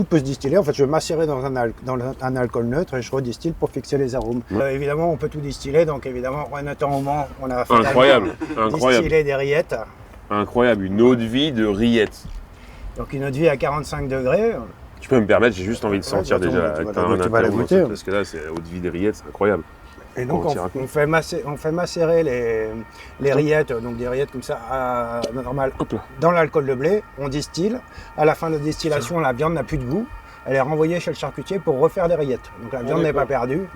peut se distiller. En fait, je vais macérer dans un alcool neutre et je redistille pour fixer les arômes. Évidemment, on peut tout distiller. Donc, évidemment, en attendant au moment, on a Incroyable. distillé des rillettes. Incroyable, une eau de vie de rillettes. Donc, une eau de vie à 45 degrés. Tu peux me permettre, j'ai juste envie de sentir bah, déjà. tu vas la goûter. Parce que là, c'est eau de vie des rillettes, c'est incroyable. Et donc on fait macérer les rillettes, donc des rillettes comme ça, normal, dans l'alcool de blé, on distille. À la fin de la distillation, la viande n'a plus de goût. Elle est renvoyée chez le charcutier pour refaire des rillettes. Donc la viande n'est pas perdue.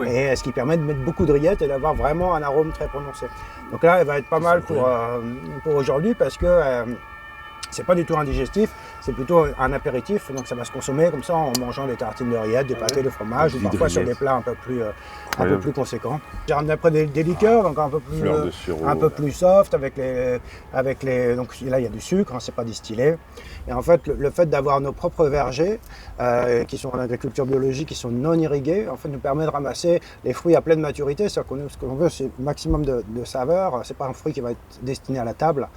Et ce qui permet de mettre beaucoup de rillettes et d'avoir vraiment un arôme très prononcé. Donc là, elle va être pas mal pour aujourd'hui parce que c'est pas du tout indigestif, c'est plutôt un apéritif, donc ça va se consommer comme ça en mangeant des tartines de rillettes, des pâtés de fromage ou parfois sur des plats un peu plus conséquents. J'ai ramené après des liqueurs, donc un peu plus soft avec les donc là il y a du sucre, hein, c'est pas distillé. Et en fait le fait d'avoir nos propres vergers qui sont en agriculture biologique, qui sont non irrigués, en fait nous permet de ramasser les fruits à pleine maturité, c'est-à-dire ce qu'on veut c'est le maximum de saveur, c'est pas un fruit qui va être destiné à la table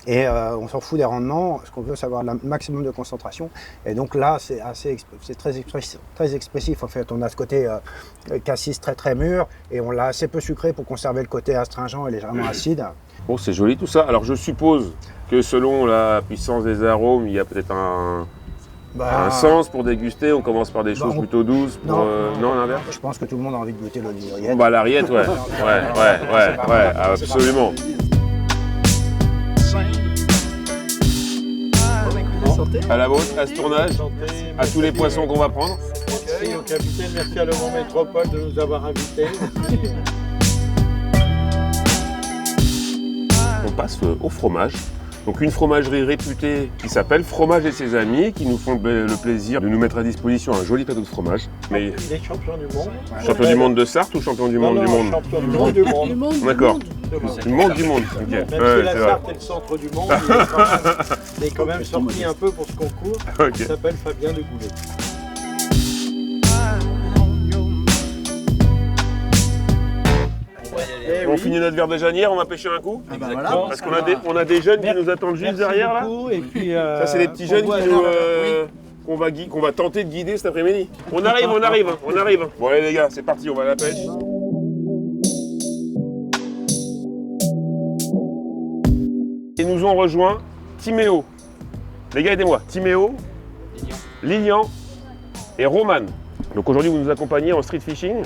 et on s'en fout des rendements. Ce qu'on veut, c'est avoir le maximum de concentration. Et donc là, c'est très expressif. En fait, on a ce côté cassis très très mûr et on l'a assez peu sucré pour conserver le côté astringent et légèrement acide. Bon, c'est joli tout ça. Alors, je suppose que selon la puissance des arômes, il y a peut-être un sens pour déguster. On commence par des choses plutôt douces. Non, l'inverse. Je pense que tout le monde a envie de goûter l'eau de rillette. Bah, la rillette, ouais, absolument. À la vôtre, à ce tournage, à tous les poissons qu'on va prendre. Merci au capitaine, merci à Le Mans Métropole de nous avoir invités. On passe au fromage. Donc une fromagerie réputée qui s'appelle Fromage et ses amis, qui nous font le plaisir de nous mettre à disposition un joli plateau de fromage. Mais il est champion du monde. Champion du monde de Sarthe ou champion du monde du monde? Champion du monde du monde. D'accord. Du monde du monde. Ok. Même si la Sarthe est le centre du monde, il est quand même sorti un peu pour ce concours. Okay. Il s'appelle Fabien de Goulet. On finit notre verre de Janière, on va pêcher un coup. Voilà. Parce qu'on a des jeunes qui nous attendent juste derrière là. Et puis, ça c'est les petits jeunes qu'on qu'on va tenter de guider cet après-midi. On arrive. Bon allez les gars, c'est parti, on va à la pêche. Et nous ont rejoint Timéo. Les gars, aidez-moi. Timéo, Lilian et Roman. Donc aujourd'hui, vous nous accompagnez en street fishing.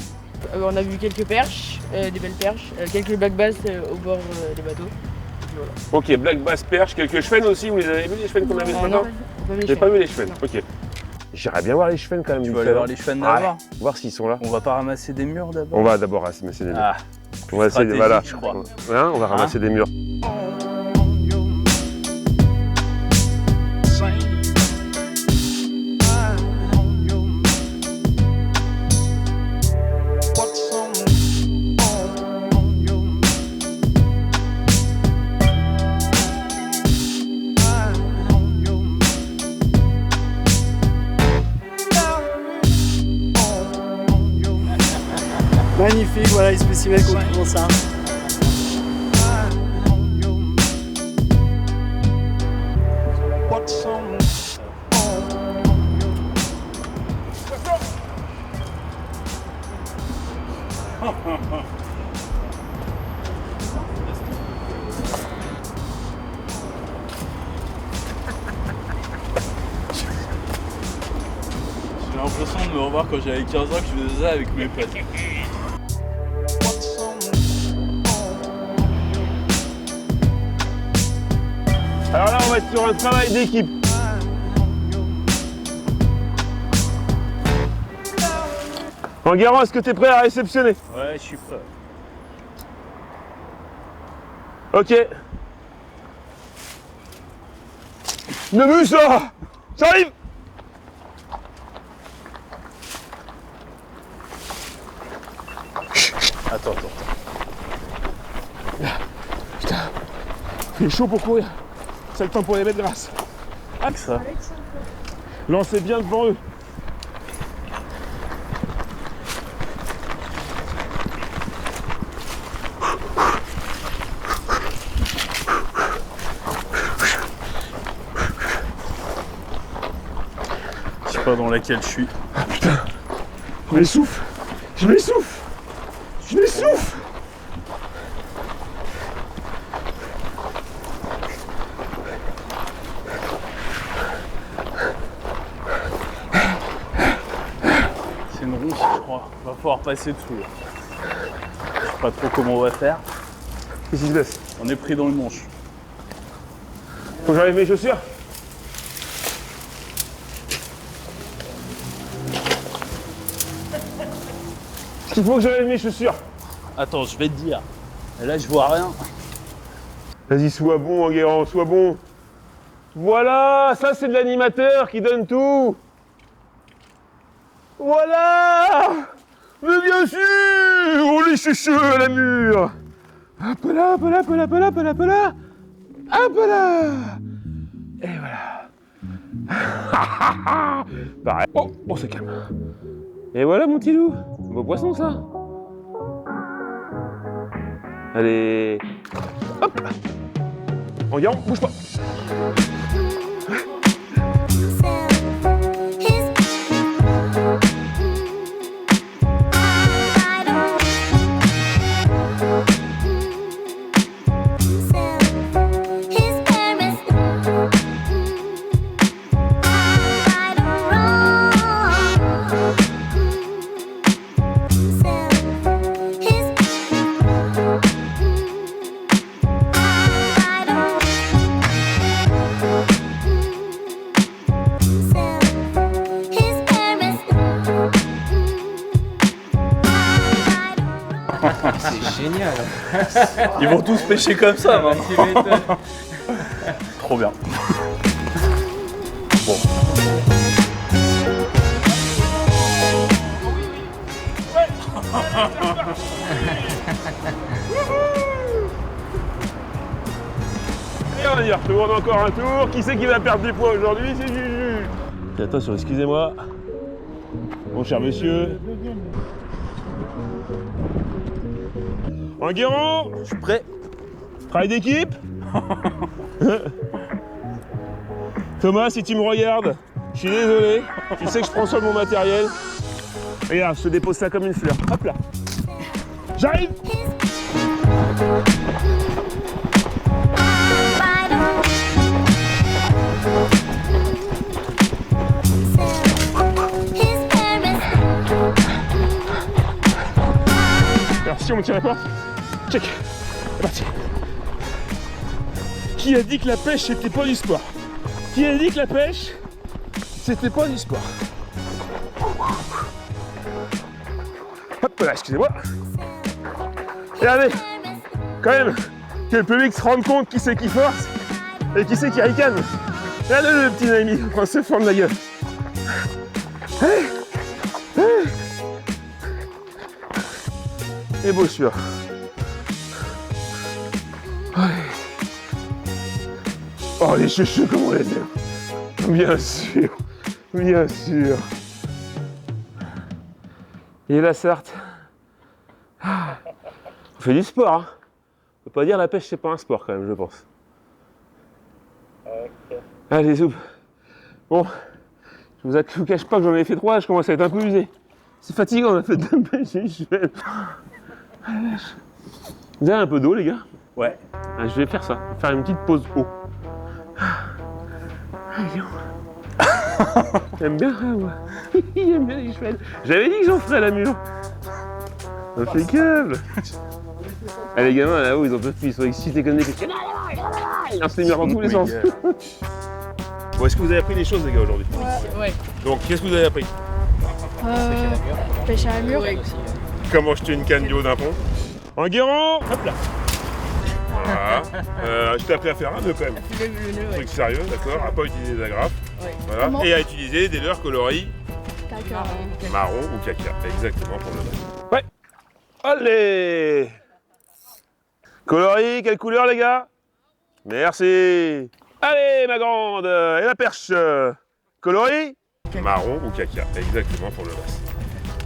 On a vu quelques perches, des belles perches, quelques black bass au bord des bateaux. Voilà. Ok, black bass, perche, quelques chevens aussi. Vous les avez vus les chevens qu'on avait ce matin? J'ai pas vu les chevens. Ok. J'irais bien voir les chevens quand même. Tu vas aller voir les chevens d'abord. Voir s'ils sont là. On va pas ramasser des murs d'abord. On va d'abord ramasser des murs. Ah, on va essayer, voilà. Je crois. Hein, on va ramasser des murs. Magnifique, voilà les spécimens qu'on trouve dans ça. J'ai l'impression de me revoir quand j'avais 15 ans que je faisais ça avec mes potes. Alors là, on va être sur un travail d'équipe. Enguerrand, est-ce que tu es prêt à réceptionner? Ouais, je suis prêt. Ok. Ne buse ça! J'arrive! Attends. Putain, il est chaud pour courir. C'est le temps pour les mettre grâce. Ah, que ça. Lancez bien devant eux. Je sais pas dans laquelle je suis. Ah putain, je m'essouffle. C'est une ronce, je crois. Va falloir passer dessous. Là. Je sais pas trop comment on va faire. Qu'est-ce qui se passe? On est pris dans le manche. Faut que j'enlève mes chaussures. Il faut que j'enlève mes chaussures. Attends, je vais te dire. Et là, je vois rien. Vas-y, sois bon, Enguerrand, sois bon. Voilà, ça c'est de l'animateur qui donne tout. Voilà. Mais bien sûr, on les cheveux à la mûre. Hop là, hop là, hop là, hop là, hop là, hop là. Hop là. Et voilà. Pareil. Oh, on se calme. Et voilà mon petit loup. Beau poisson ça. Allez. Hop. Enguerrand, bouge pas. C'est génial. Ils vont tous pêcher comme ça maintenant. Trop bien. Bon. Et on y retourne encore un tour. Qui c'est qui va perdre du poids aujourd'hui? C'est Juju. Et attention, excusez-moi. Mon cher monsieur. Enguerrand, Je suis prêt. travail d'équipe. Thomas, si tu me regardes, Je suis désolé. Tu sais que je prends soin de mon matériel. Regarde, je te dépose ça comme une fleur. Hop là. J'arrive. Alors si on me tient la porte, check. C'est parti. Qui a dit que la pêche c'était pas du sport? Qui a dit que la pêche c'était pas du sport? Hop là, excusez-moi. Regardez, quand même, que le public se rende compte qui c'est qui force et qui c'est qui ricane. Regardez le petit ami en train de se fendre la gueule. Et beau sûr. Oh les chouchous comme on les aime. Bien sûr, bien sûr. Et la Sarthe. On fait du sport, hein. On peut pas dire la pêche c'est pas un sport quand même, je pense. Allez, zoup. Bon, je vous cache pas que j'en ai fait 3, je commence à être un peu usé. C'est fatigant la fête de la pêche, Vous avez un peu d'eau les gars? Ouais. Ah, je vais faire ça, faire une petite pause eau. J'aime bien, moi. J'aime bien les cheveux. J'avais dit que j'en ferais à la mur. Impeccable. Ah, les gamins là-haut, ils en peuvent plus, ils sont excités comme des petits. Ils lancent les murs dans tous les sens. Bon, est-ce que vous avez appris des choses les gars aujourd'hui? Ouais. Donc, qu'est-ce que vous avez appris? Pêche à la mur. Comment jeter une canne du haut d'un pont? En guérant, hop là. Voilà. Je t'ai appris à faire un nœud quand même. Un truc sérieux, d'accord? À pas utiliser des agrafes. Ouais. Voilà. Et à utiliser des leurres coloris Caca. marron ou caca. Exactement pour le nœud. Ouais. Allez! Coloris, quelle couleur les gars? Merci. Allez ma grande! Et la perche? Coloris? Marron ou caca. Exactement pour le basse.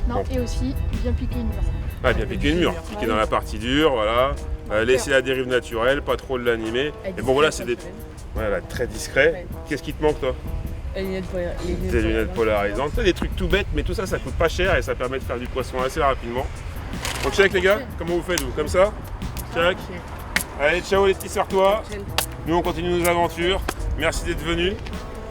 Non, Bon. et aussi bien piquer une mur. Ah, bien piquer une mur. Piquer dans la partie dure, voilà. Laisser la dérive naturelle, pas trop l'animer. Et bon voilà, c'est des... Voilà, très discret. Ouais. Qu'est-ce qui te manque toi? Les lunettes Des lunettes polarisantes. C'est des trucs tout bêtes, mais tout ça, ça coûte pas cher et ça permet de faire du poisson assez rapidement. Donc check les gars, comment vous faites vous? Comme ça? Check. Allez, ciao les petits sartois. Nous on continue nos aventures. Merci d'être venus.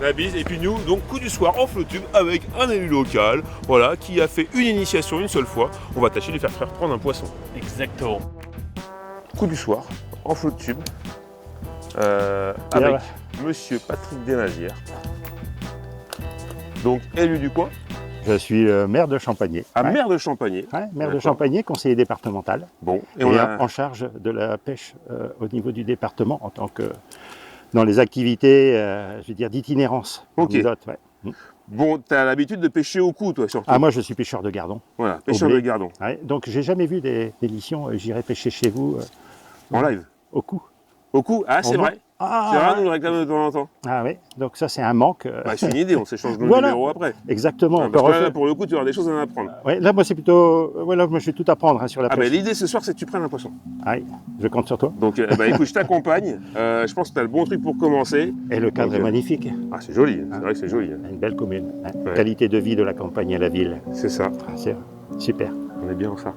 La bise. Et puis nous, donc coup du soir en flottube avec un élu local, voilà, qui a fait une initiation une seule fois. On va tâcher de lui faire prendre un poisson. Exactement. Coup du soir en flottube avec Monsieur Patrick Desmazières. Donc élu du coin. Je suis maire de Champagné. Ah, maire de Champagné. Ouais, maire de Champagné, conseiller départemental. Bon, et en charge de la pêche au niveau du département en tant que dans les activités, je veux dire, d'itinérance. Ok. Ouais. Bon, tu as l'habitude de pêcher au cou, toi, surtout. Ah, moi, je suis pêcheur de gardon. Voilà, pêcheur de gardon. Ouais, donc, j'ai jamais vu des licions. J'irai pêcher chez vous. En live. Au cou. Au cou? Ah, c'est vrai. Ah, c'est vrai, nous le réclame de temps en temps. Ah oui, donc ça, c'est un manque. Bah, c'est une idée, on s'échange nos Voilà. numéros après. Exactement. Parce que là, pour le coup, tu vas avoir des choses à en apprendre. Ouais, là, moi, c'est plutôt... Voilà, moi, je vais tout apprendre sur la Ah, pêche. bah, l'idée ce soir, c'est que tu prennes un poisson. Ah oui, je compte sur toi. Donc, bah, écoute, je t'accompagne. Je pense que tu as le bon truc pour commencer. Et le cadre Donc, est magnifique. Ah, c'est joli, c'est vrai que c'est joli. Une belle commune. Hein. Ouais. Qualité de vie de la campagne à la ville. C'est ça. Ah, c'est super. On est bien en Sarthe.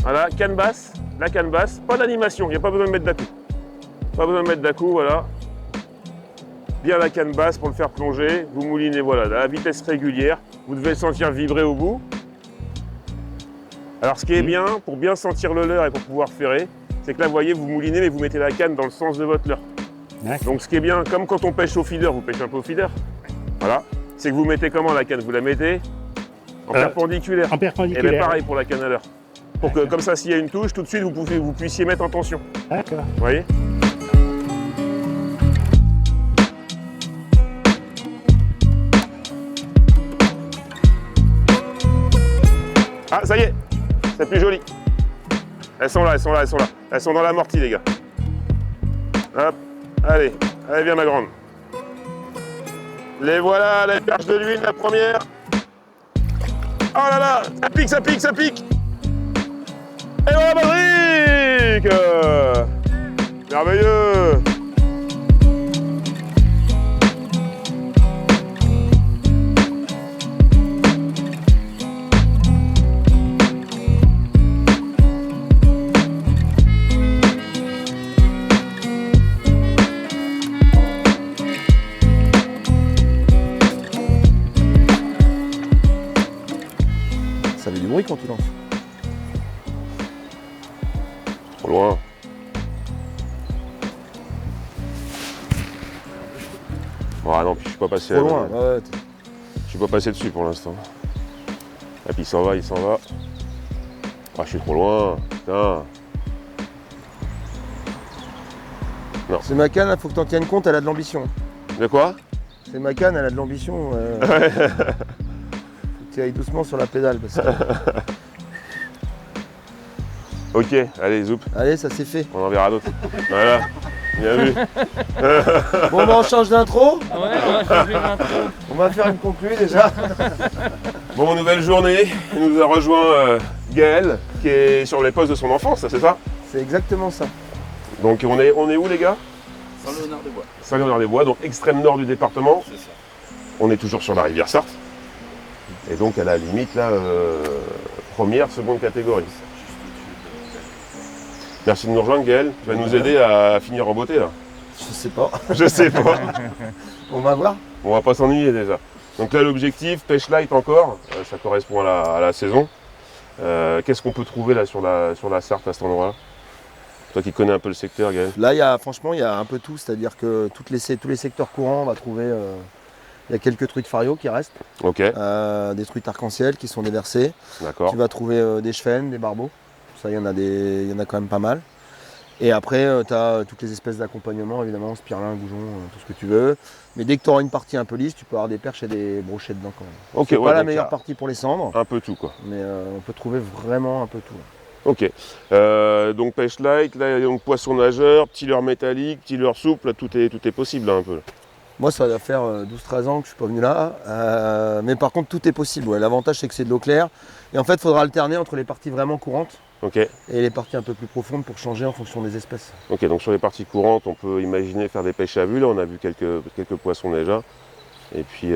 Voilà, canne basse, la canne basse, pas d'animation, il n'y a pas besoin de mettre d'à-coup. Pas besoin de mettre d'à-coup, voilà. Bien la canne basse pour le faire plonger, vous moulinez, voilà, à la vitesse régulière, vous devez le sentir vibrer au bout. Alors ce qui est bien, pour bien sentir le leurre et pour pouvoir ferrer, c'est que là, vous voyez, vous moulinez mais vous mettez la canne dans le sens de votre leurre. Donc ce qui est bien, comme quand on pêche au feeder, vous pêchez un peu au feeder, voilà, c'est que vous mettez comment la canne? Vous la mettez en perpendiculaire. En perpendiculaire. Et bien pareil pour la canne à leurre. Pour que, comme ça, s'il y a une touche, tout de suite, vous puissiez mettre en tension. D'accord. Vous voyez? Ah, ça y est, c'est plus joli. Elles sont là, elles sont là, elles sont là. Elles sont dans l'amorti, les gars. Hop, allez, allez, viens ma grande. Les voilà, les perches de l'huile, la première. Oh là là, ça pique, ça pique, ça pique. Et voilà, Patrick. Merveilleux. Ça fait du bruit quand tu lances. Trop loin. Bon, ah non, puis je suis pas passé. Trop loin, ouais. Je suis pas passé dessus pour l'instant. Et puis il s'en va, il s'en va. Ah, je suis trop loin. Putain. Non. C'est ma canne, faut que t'en tiennes compte, elle a de l'ambition. De quoi? C'est ma canne, elle a de l'ambition. Faut que tu ailles doucement sur la pédale. Parce que... Ok, allez, zoup. Allez, ça c'est fait. On en verra d'autres. Voilà, bien vu. Bon, bah on change d'intro. Ouais, on va changer d'intro. On va faire une conclue déjà. Bon, nouvelle journée. Il nous a rejoint Gaël, qui est sur les postes de son enfance, c'est ça? C'est exactement ça. Donc on est où les gars? Saint-Léonard-des-Bois. Saint-Léonard-des-Bois, donc extrême nord du département. C'est ça. On est toujours sur la rivière Sarthe. Et donc à la limite, là, première, seconde catégorie. Merci de nous rejoindre, Gaël. Tu vas nous aider à finir en beauté, là. Je sais pas. Je sais pas. On va voir. On va pas s'ennuyer déjà. Donc là, l'objectif, pêche light encore. Ça correspond à la saison. Qu'est-ce qu'on peut trouver là sur la Sarthe à cet endroit-là? Toi qui connais un peu le secteur, Gaël. Là, franchement, il y a un peu tout. C'est-à-dire que tous les secteurs courants, on va trouver... Il y a quelques truites fario qui restent. Ok. Des truites arc-en-ciel qui sont déversées. D'accord. Tu vas trouver des chevènes, des barbeaux. Ça, il y en a quand même pas mal. Et après, tu as toutes les espèces d'accompagnement, évidemment, spirlin, goujon, tout ce que tu veux. Mais dès que tu auras une partie un peu lisse, tu peux avoir des perches et des brochets dedans quand même. Ok, c'est ouais, pas la donc meilleure partie pour les cendres. Un peu tout, quoi. Mais on peut trouver vraiment un peu tout. Ok. Donc pêche light, là, il y a donc poisson nageur, petit leurre métallique, petit leurre souple, là, tout est possible là un peu. Moi, ça va faire 12-13 ans que je suis pas venu là. Mais par contre, tout est possible. Ouais. L'avantage, c'est que c'est de l'eau claire. Et en fait, il faudra alterner entre les parties vraiment courantes et les parties un peu plus profondes pour changer en fonction des espèces. Ok, donc sur les parties courantes, on peut imaginer faire des pêches à vue. Là, on a vu quelques poissons déjà. Et puis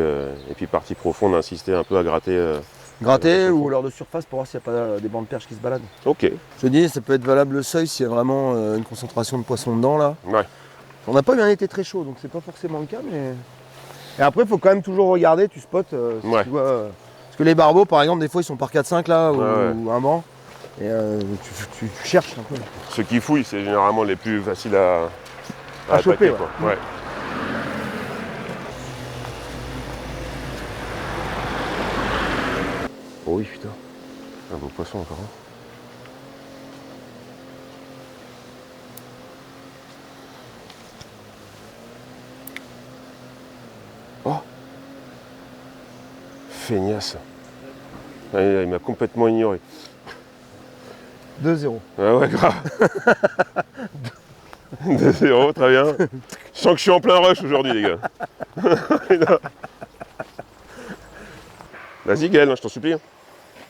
partie profonde, insister un peu à gratter. Gratter ou lors de surface pour voir s'il n'y a pas des bancs de perches qui se baladent. Ok. Je dis, ça peut être valable le seuil s'il y a vraiment une concentration de poissons dedans là. Ouais. On n'a pas bien été très chaud, donc c'est pas forcément le cas, mais. Et après, il faut quand même toujours regarder, tu spots. Si tu vois, parce que les barbeaux, par exemple, des fois ils sont par 4-5 là, ou un banc. Et tu cherches un peu. Ceux qui fouillent, c'est généralement les plus faciles à choper. attaquer, quoi. Ouais. Oh oui, putain. Un beau poisson encore. Hein. Oh, feignasse. Ah, il m'a complètement ignoré. 2-0. Ah ouais, grave. 2-0, très bien. Je sens que je suis en plein rush aujourd'hui, les gars. Vas-y, Gaël, je t'en supplie.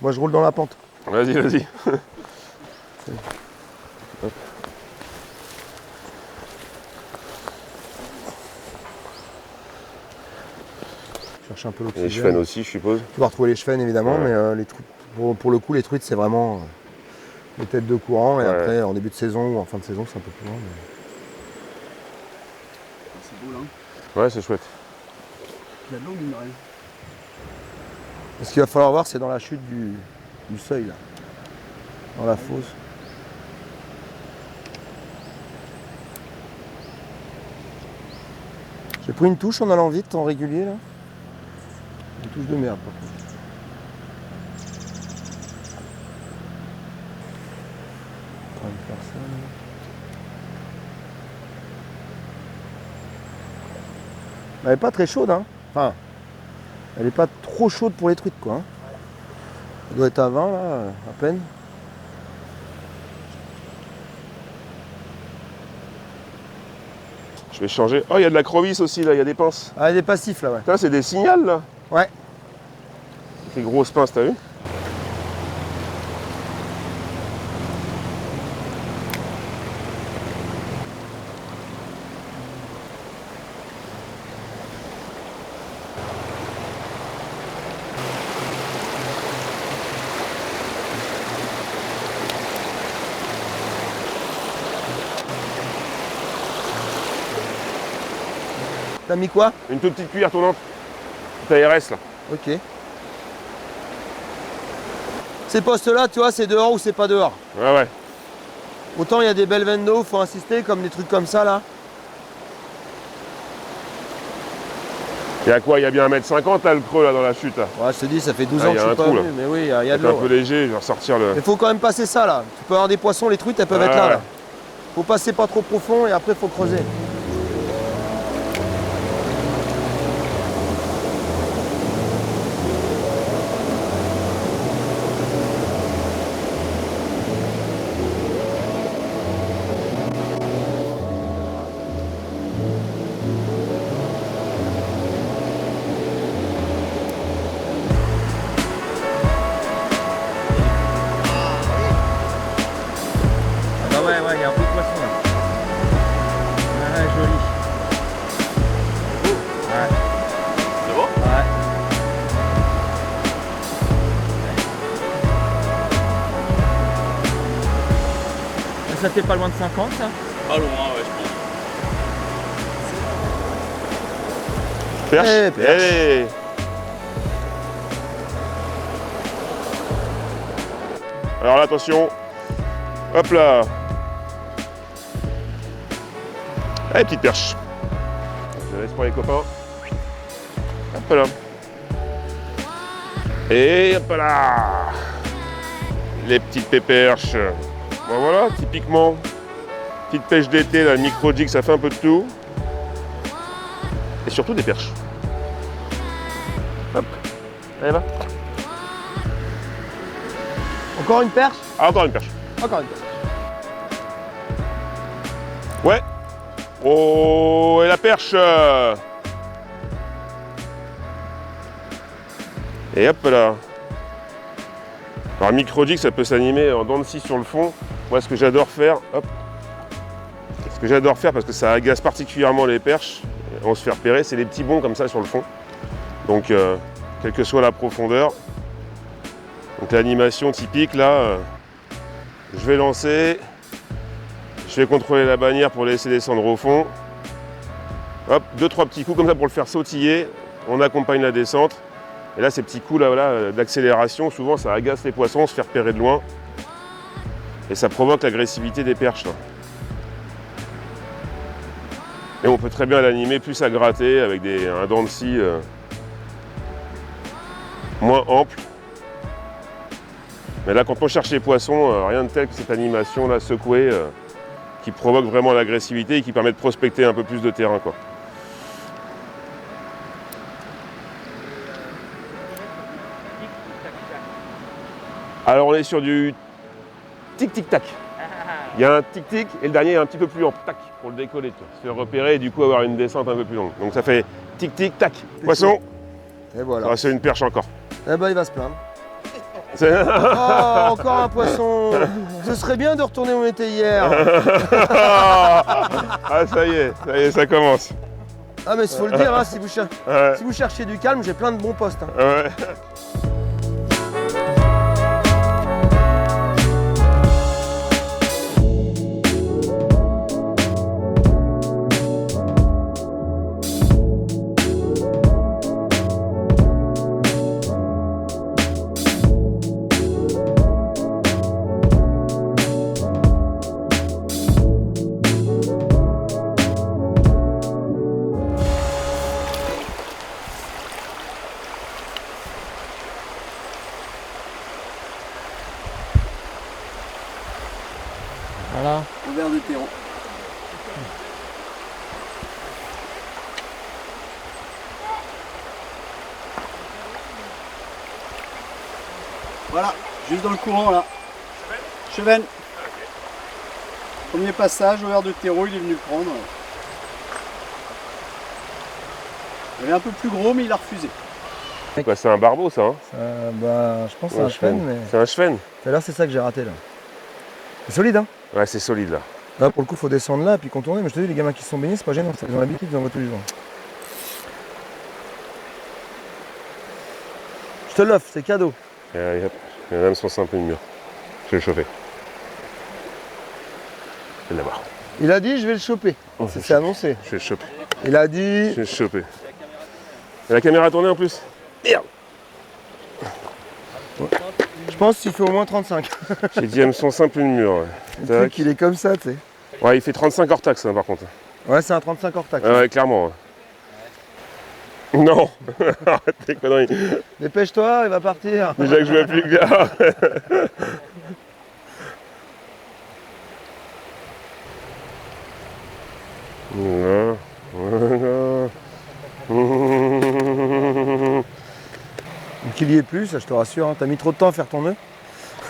Moi, je roule dans la pente. Vas-y, vas-y. Cherche un peu l'oxygène. Les chevènes aussi, je suppose. Tu vas retrouver les chevènes évidemment, mais les truites, pour le coup, les truites, c'est vraiment les têtes de courant. Et après, en début de saison ou en fin de saison, c'est un peu plus loin. Mais... C'est beau là. Ouais, c'est chouette. Il y a de l'eau, mine de rien. Ce qu'il va falloir voir, c'est dans la chute du seuil, là. Dans la fosse. J'ai pris une touche en allant vite, en régulier, là. Une touche de merde, par contre. En train de faire ça, là. Elle n'est pas très chaude, hein. Enfin, elle n'est pas trop chaude pour les truites, quoi. Hein. Ça doit être à 20 là, à peine. Je vais changer. Oh, il y a de la crevice aussi là, il y a des pinces. Ah, il y a des passifs là, ouais. Ça, c'est des signals là. Ouais. Ces grosses pinces, t'as vu? T'as mis quoi? Une toute petite cuillère tournante. TRS là. Ok. Ces postes là, tu vois, c'est dehors ou c'est pas dehors? Ouais, ouais. Autant il y a des belles veines d'eau, faut insister, comme des trucs comme ça là. Il y a quoi? Il y a bien 1,50 m là, le creux là dans la chute là. Ouais, je te dis, ça fait 12 ans que je suis pas venu, mais oui, il y a de C'est un l'eau. peu léger, je vais ressortir le. Il faut quand même passer ça là. Tu peux avoir des poissons, les truites, elles peuvent être là, là. Faut passer pas trop profond et après faut creuser. Ouais, il y a un peu de poisson là. Ouais, joli. Ouais. C'est bon? Ouais. Ça fait pas loin de 50 ça? Pas loin, ouais, je pense. Perche. Eh, perche. Hey. Alors là, attention. Hop là. Allez, petite perche. Je laisse pour les copains. Hop là. Et hop là. Les petites péperches. Bon voilà, typiquement. Petite pêche d'été, la micro jig, ça fait un peu de tout. Et surtout des perches. Hop. Allez, va. Encore une perche? Ah, encore une perche. Encore une perche. Ouais. Oh, et la perche. Et hop là. Alors, micro jig, ça peut s'animer en dents de scie sur le fond. Moi, ce que j'adore faire, hop. Ce que j'adore faire, parce que ça agace particulièrement les perches, on se fait repérer, c'est les petits bonds comme ça sur le fond. Donc, quelle que soit la profondeur. Donc, l'animation typique, là, je vais lancer. Je vais contrôler la bannière pour laisser descendre au fond. Hop, 2-3 petits coups comme ça pour le faire sautiller. On accompagne la descente. Et là, ces petits coups là, voilà, d'accélération, souvent ça agace les poissons, on se fait repérer de loin. Et ça provoque l'agressivité des perches. Là. Et on peut très bien l'animer plus à gratter avec un dent de scie moins ample. Mais là, quand on cherche les poissons, rien de tel que cette animation là secouée qui provoque vraiment l'agressivité et qui permet de prospecter un peu plus de terrain, quoi. Alors on est sur du tic-tic-tac. Il y a un tic-tic et le dernier est un petit peu plus en tac pour le décoller, se faire repérer et du coup avoir une descente un peu plus longue. Donc ça fait tic-tic-tac. Poisson. Et voilà. C'est une perche encore. Eh ben il va se plaindre. Oh, encore un poisson. Ce serait bien de retourner où on était hier. Ah ça y est, ça commence. Ah mais il faut le dire, hein, si vous cherchez du calme, j'ai plein de bons postes. Hein. Ouais. Voilà. Au verre de terreau. Voilà, juste dans le courant là. Cheven. Premier passage, au de terreau, il est venu le prendre. Il avait un peu plus gros, mais il a refusé. Bah, c'est un barbeau ça, hein. Bah, je pense que c'est un chven, mais... C'est un chven. Tout à l'heure, c'est ça que j'ai raté là. C'est solide, hein. Ouais, c'est solide là. Là, pour le coup, faut descendre là, puis contourner. Mais je te dis, les gamins qui se sont baignés, c'est pas gênant. Ils ont l'habitude, ils en voient tous les jours. Je te l'offre, c'est cadeau. Et allez, hop. Les lames sont simples, une mur. Je vais le choper. Je vais l'avoir. Il a dit, je vais le choper. Oh, c'est annoncé. Je vais le choper. Il a dit... Je vais le choper. Et la caméra a tourné en plus. Merde. Je pense qu'il fait au moins 35. J'ai dit hameçon simple, une mur. Ouais. Le truc, il est comme ça, tu sais. Ouais, il fait 35 hors taxe, hein, par contre. Ouais, c'est un 35 hors taxe. Ouais, clairement. Ouais. Non. Arrête tes conneries. Dépêche-toi, il va partir. Déjà que je vois plus le gars. Voilà. Voilà. Qu'il y ait plus, ça je te rassure, hein. T'as mis trop de temps à faire ton nœud.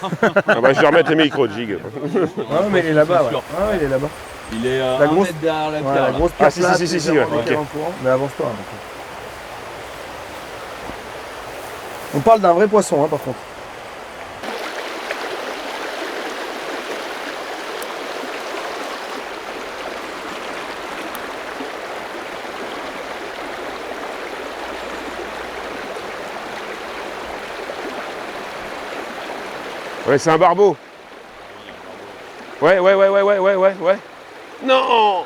Ah bah, je vais remettre les micros de Jig. Ah mais il est là-bas, ouais. Ah ouais, il est là-bas. Il est la grosse mètre derrière la ouais, pierre. la grosse pierre si, plate, si, les ouais, arbres ok. en courant. Mais avance-toi. Hein, on parle d'un vrai poisson, hein, par contre. Ouais, c'est un barbeau. Ouais. Non.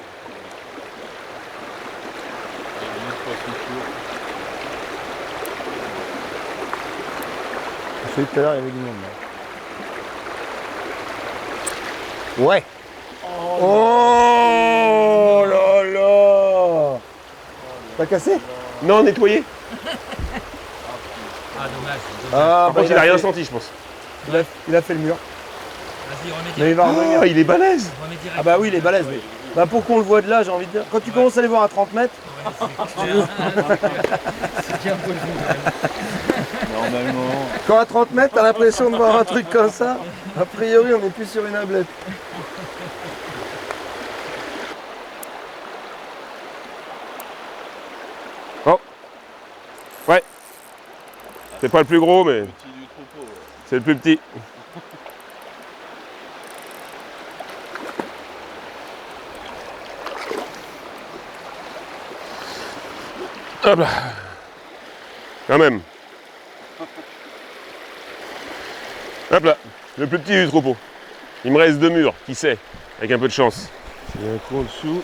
Celui de tout à l'heure, il y avait du monde là. Ouais. Oh là là. T'as cassé? Non, nettoyé. Ah, dommage. Par contre, il a rien senti, je pense. Il a fait le mur. Vas-y, remets Mais il va revenir. Ah, il est balèze. Ah bah oui, il est balèze. Oui. Bah pour qu'on le voit de là, j'ai envie de dire. Quand tu commences à les voir à 30 mètres. Normalement. Quand à 30 mètres, t'as l'impression de voir un truc comme ça. A priori, on n'est plus sur une ablette. Oh. Ouais. C'est pas le plus gros, mais c'est le plus petit. Hop là. Quand même. Hop là. Le plus petit du troupeau. Il me reste 2 murs, qui sait, avec un peu de chance. Il y a un coup en dessous.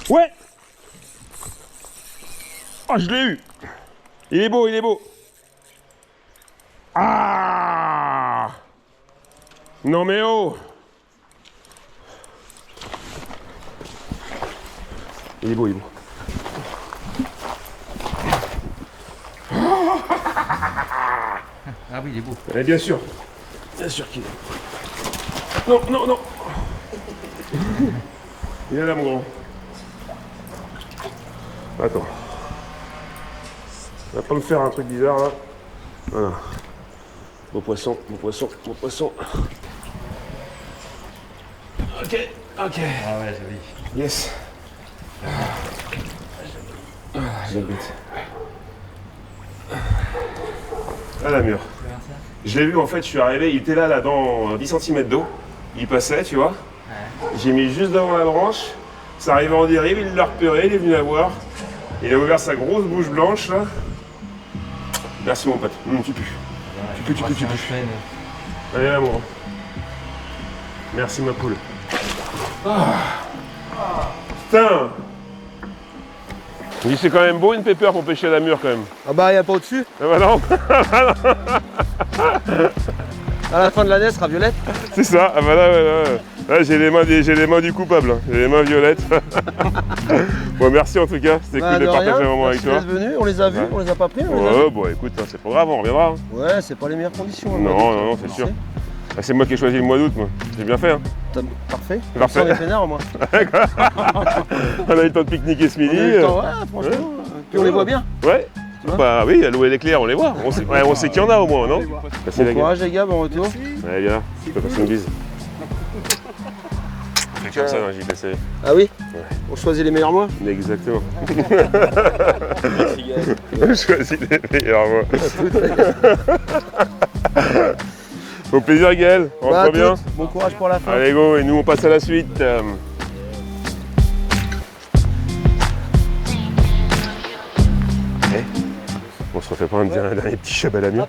Ouais. Oh, je l'ai eu. Il est beau, il est beau. Ah. Non mais oh. Il est beau, il est beau. Ah oui, il est beau. Eh bien sûr. Bien sûr qu'il est beau. Non, non, non. Il est là, mon grand. Attends. On va pas me faire un truc bizarre là. Voilà. Beau poisson, beau poisson, beau poisson. Ok, ok. Ah ouais, joli. Yes. J'ai bête. Ah la mur. Je l'ai vu en fait, je suis arrivé, il était là dans 10 cm d'eau. Il passait, tu vois. Ouais. J'ai mis juste devant la branche. Ça arrivait en dérive, il l'a repéré, il est venu la voir. Il a ouvert sa grosse bouche blanche là. Merci mon pote. Tu pues. Tu pues. Allez là mon grand. Merci ma poule. Putain. Il dit c'est quand même beau une pépère pour pêcher à la mur quand même. Ah bah, il n'y a pas au-dessus. Ah bah non. À la fin de l'année, elle sera violette. C'est ça. Ah bah là, j'ai les mains du coupable. Hein. J'ai les mains violettes. Bon, merci en tout cas. C'était cool de partager un moment avec toi. Merci d'être venu. On les a vus, on les a pas pris. Ouais, bon écoute, hein, c'est pas grave, on reviendra. Hein. Ouais, c'est pas les meilleures conditions. Non, c'est sûr. Ah, c'est moi qui ai choisi le mois d'août, moi. J'ai bien fait, hein. Parfait. Parfait. On est peinards, au moins. On a eu le temps de pique-niquer ce midi. On a eu le temps, ouais, franchement. Puis on les voit bien. Ouais. Bah oui, à l'eau et l'éclair, on les voit. On sait qu'il y en a au moins, non? Merci, Bon courage les gars, bon retour. Allez, viens, je peux passer une bise. On fait comme ça dans la JPC. Ah oui? Ouais. On choisit les meilleurs mois? Exactement. On choisit les meilleurs mois. Au plaisir, Gaël. Rentre bien. Bon courage pour la fin. Allez, go, et nous on passe à la suite. On se refait pas un dernier petit chabalamien.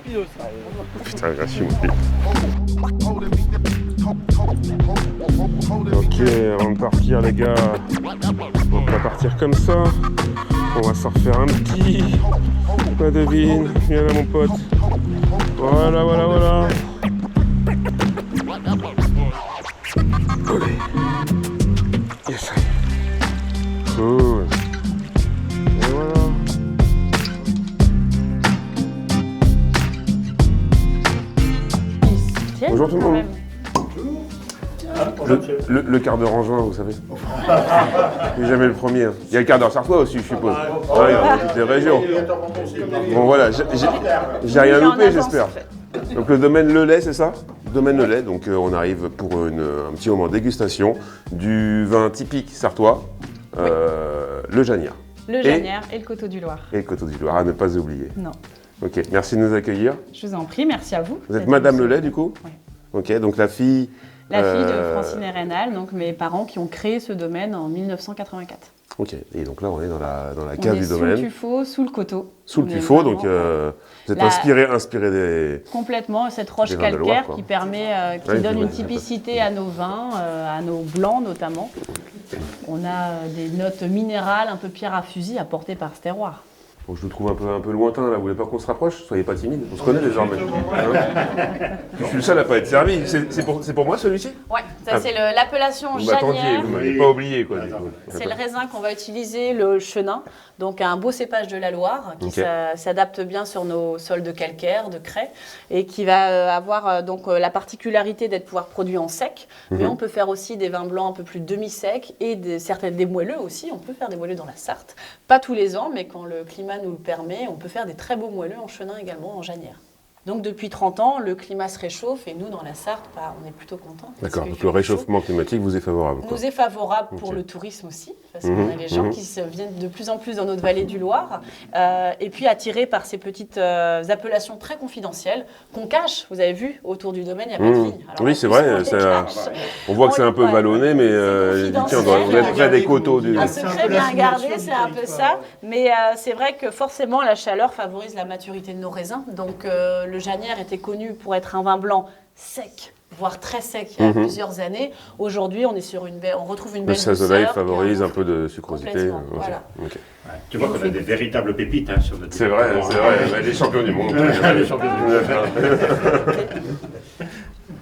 Putain, merci mon pied. Ok, avant de partir les gars, on va partir comme ça. On va s'en refaire un petit. Pas devine, viens là mon pote. Voilà, voilà, voilà. Allez. Yes. Cool. Et voilà. Bonjour tout le monde. Le quart d'heure en juin, vous savez. Je suis jamais le premier. Il y a le quart d'heure sartois aussi, je suppose. Ouais, dans toutes les régions. Bon voilà, j'ai rien loupé, j'espère. Donc le domaine Le Lait, c'est ça? Domaine Le Lait, donc on arrive pour un petit moment de dégustation du vin typique sartois, le Janière. Le Janière et le Coteau du Loir. Et le Coteau du Loir, à ne pas oublier. Non. Ok, merci de nous accueillir. Je vous en prie, merci à vous. Vous êtes Madame Le Lait du coup? Oui. Ok, donc la fille... La fille de Francine et Rénal, donc mes parents qui ont créé ce domaine en 1984. Ok, et donc là on est dans la cave du domaine. Sous le tuffeau, sous le coteau. Sous le tuffeau, donc vous êtes inspiré des... Complètement, cette roche calcaire qui permet, qui donne une typicité à nos vins, à nos blancs notamment. On a des notes minérales, un peu pierre à fusil apportées par ce terroir. Bon, je vous trouve un peu lointain là, vous voulez pas qu'on se rapproche? Soyez pas timide, on se connaît désormais. Je suis le seul à pas être servi. C'est pour moi celui-ci? Ouais, ça c'est l'appellation Janière. Vous m'attendiez, vous m'avez pas oublié quoi. C'est le raisin qu'on va utiliser, le chenin, donc un beau cépage de la Loire qui s'adapte bien sur nos sols de calcaire, de craie, et qui va avoir donc la particularité d'être pouvoir produit en sec, mais on peut faire aussi des vins blancs un peu plus demi-secs et des moelleux aussi. On peut faire des moelleux dans la Sarthe, pas tous les ans, mais quand le climat nous le permet, on peut faire des très beaux moelleux en chenin également, en Janière. Donc depuis 30 ans, le climat se réchauffe et nous, dans la Sarthe, on est plutôt contents. D'accord, donc le réchauffement climatique vous est favorable? Nous est favorable pour le tourisme aussi, parce qu'on a les gens qui viennent de plus en plus dans notre vallée du Loir, et puis attirés par ces petites appellations très confidentielles qu'on cache. Vous avez vu, autour du domaine, il n'y a pas de vigne. Oui, c'est vrai, on voit que c'est un peu vallonné, mais on doit être près des coteaux. Un secret bien gardé, c'est un peu ça, mais c'est vrai que forcément, la chaleur favorise la maturité de nos raisins, donc le Janière était connu pour être un vin blanc sec, voire très sec il y a plusieurs années. Aujourd'hui, on est sur on retrouve une belle douceur. Le soleil favorise un peu de sucrosité. Voilà. Ouais. Tu vois qu'on a des véritables pépites sur notre C'est vrai, les champions du monde. Les champions du monde.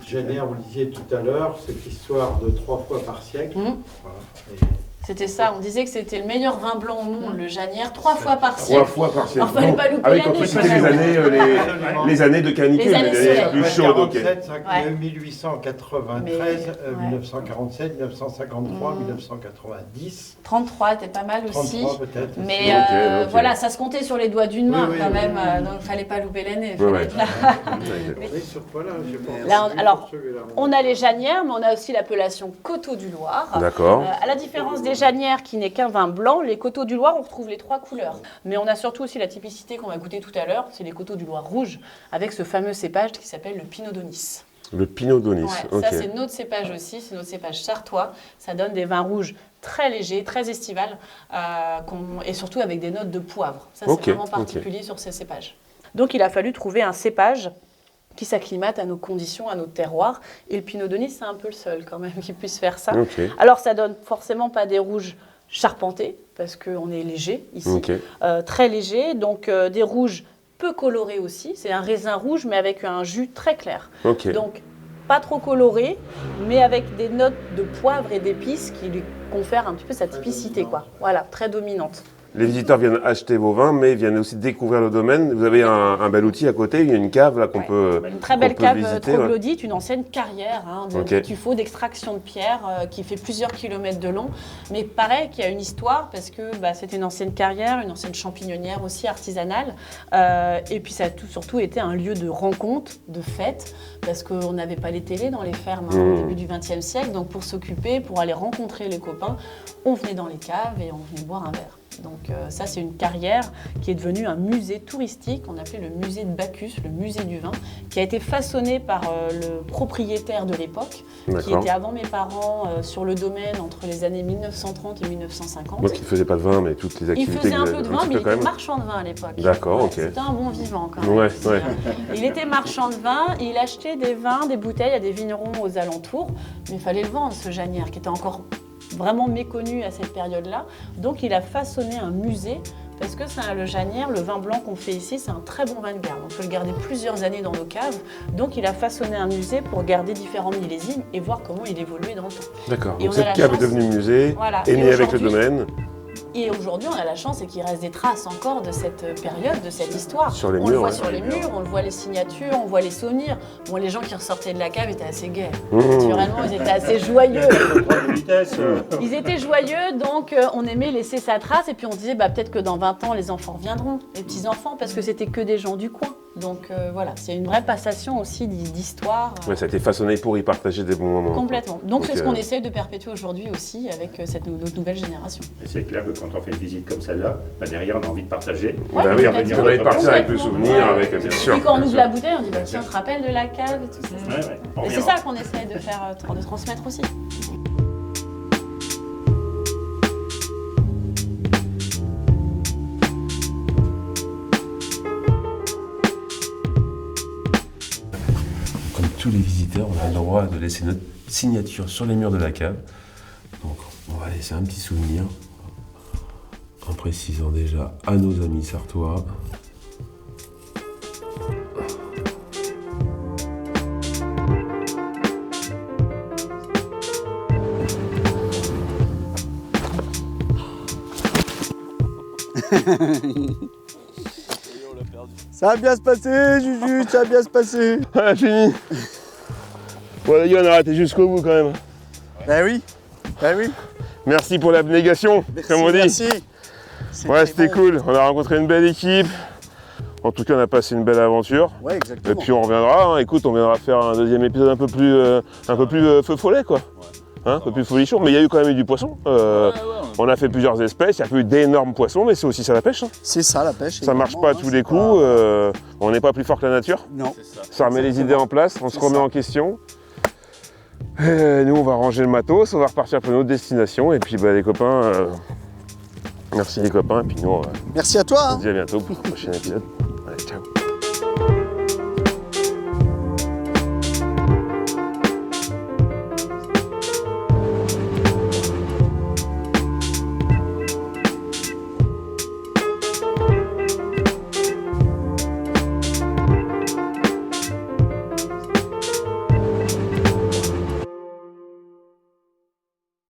Janière, vous le disiez tout à l'heure, cette histoire de 3 fois par siècle. Voilà. C'était ça, on disait que c'était le meilleur vin blanc au monde, le Janière, 3 fois par siècle. 3 fois par siècle. Il ne fallait pas louper l'année. Quand c'était les années de canicule, les années plus chaudes. 1893, 1947, 1953, 1990. 33 était pas mal aussi. 33 peut-être. Mais voilà, ça se comptait sur les doigts d'une main quand même, donc il ne fallait pas louper l'année. Alors, on a les Janières, mais on a aussi l'appellation Coteau du Loir. D'accord. À la différence des Janières qui n'est qu'un vin blanc, les Coteaux du Loir, on retrouve les 3 couleurs. Mais on a surtout aussi la typicité qu'on va goûter tout à l'heure, c'est les Coteaux du Loir rouges, avec ce fameux cépage qui s'appelle le Pinot d'Aunis. Le Pinot d'Aunis, ok. Ça c'est notre cépage aussi, c'est notre cépage sartois. Ça donne des vins rouges très légers, très estivales, et surtout avec des notes de poivre. Ça c'est vraiment particulier sur ces cépages. Donc il a fallu trouver un cépage qui s'acclimate à nos conditions, à notre terroir. Et le Pinot d'Aunis, c'est un peu le seul quand même qui puisse faire ça. Alors ça donne forcément pas des rouges charpentés, parce qu'on est léger ici, très léger. Donc des rouges peu colorés aussi. C'est un raisin rouge, mais avec un jus très clair. Donc pas trop coloré, mais avec des notes de poivre et d'épices qui lui confèrent un petit peu sa typicité, quoi. Voilà, très dominante. Les visiteurs viennent acheter vos vins, mais viennent aussi découvrir le domaine. Vous avez un bel outil à côté, il y a une cave là qu'on peut Une très belle cave visiter, troglodyte, une ancienne carrière de tuffeau, d'extraction de pierre qui fait plusieurs kilomètres de long. Mais pareil, qu'il y a une histoire parce que c'était une ancienne carrière, une ancienne champignonnière aussi artisanale. Et puis ça a surtout été un lieu de rencontre, de fête, parce qu'on n'avait pas les télés dans les fermes au début du XXe siècle. Donc pour s'occuper, pour aller rencontrer les copains, on venait dans les caves et on venait boire un verre. Donc ça, c'est une carrière qui est devenue un musée touristique, on appelait le musée de Bacchus, le musée du vin, qui a été façonné par le propriétaire de l'époque, qui était avant mes parents sur le domaine entre les années 1930 et 1950. Donc il ne faisait pas de vin, mais toutes les activités... Il faisait un peu de vin, mais il était marchand de vin à l'époque. D'accord, ok. C'était un bon vivant quand même. Il était marchand de vin, il achetait des vins, des bouteilles à des vignerons aux alentours, mais il fallait le vendre, ce Janière, qui était encore vraiment méconnu à cette période-là. Donc il a façonné un musée parce que le Janière, le vin blanc qu'on fait ici, c'est un très bon vin de garde. On peut le garder plusieurs années dans nos caves. Donc il a façonné un musée pour garder différents millésimes et voir comment il évoluait dans le temps. D'accord, donc cette cave est devenue musée, est née avec le domaine. Et aujourd'hui, on a la chance qu'il reste des traces encore de cette période, de cette histoire. Sur les on murs, le voit sur les murs, on le voit les signatures, on voit les souvenirs. Bon, les gens qui ressortaient de la cave étaient assez gais. Naturellement, ils étaient assez joyeux. Ils étaient joyeux, donc on aimait laisser sa trace. Et puis on disait, peut-être que dans 20 ans, les enfants reviendront, les petits-enfants, parce que c'était que des gens du coin. Donc voilà, c'est une vraie passation aussi d'histoire. Ouais, ça a été façonné pour y partager des bons moments. Complètement. Donc c'est ce qu'on essaie de perpétuer aujourd'hui aussi avec notre nouvelle génération. Et c'est clair que quand on fait une visite comme celle-là, derrière on a envie de partager. Ouais, on a envie de partir avec le souvenir, avec bien sûr. Puis quand on ouvre la bouteille, on dit tiens, on te rappelle de la cave et tout ça. Et c'est ça qu'on essaie de faire, de transmettre aussi. Tous les visiteurs, on a le droit de laisser notre signature sur les murs de la cave. Donc on va laisser un petit souvenir en précisant déjà à nos amis sartois. Ça va bien se passer, Juju, ça va bien se passer. Ah, fini. Bon, les gars, on a raté jusqu'au bout quand même. Ben oui, Merci pour l'abnégation, comme on dit. Merci. Ouais, c'était cool. On a rencontré une belle équipe. En tout cas, on a passé une belle aventure. Ouais, exactement. Et puis on reviendra. Hein. Écoute, on viendra faire un deuxième épisode un peu plus feu follet, quoi. Hein, un peu plus folichon. Mais il y a quand même eu du poisson. On a fait plusieurs espèces. Il n'y a pas eu d'énormes poissons, mais c'est aussi ça la pêche. Hein. C'est ça la pêche. Ça marche pas à tous les coups. On n'est pas plus fort que la nature. Non. Ça remet les idées en place. On se remet en question. Et nous, on va ranger le matos. On va repartir pour une autre destination. Et puis, les copains. Merci les copains. Et puis nous, merci à toi. On se dit à bientôt pour le prochain épisode. Allez, ciao.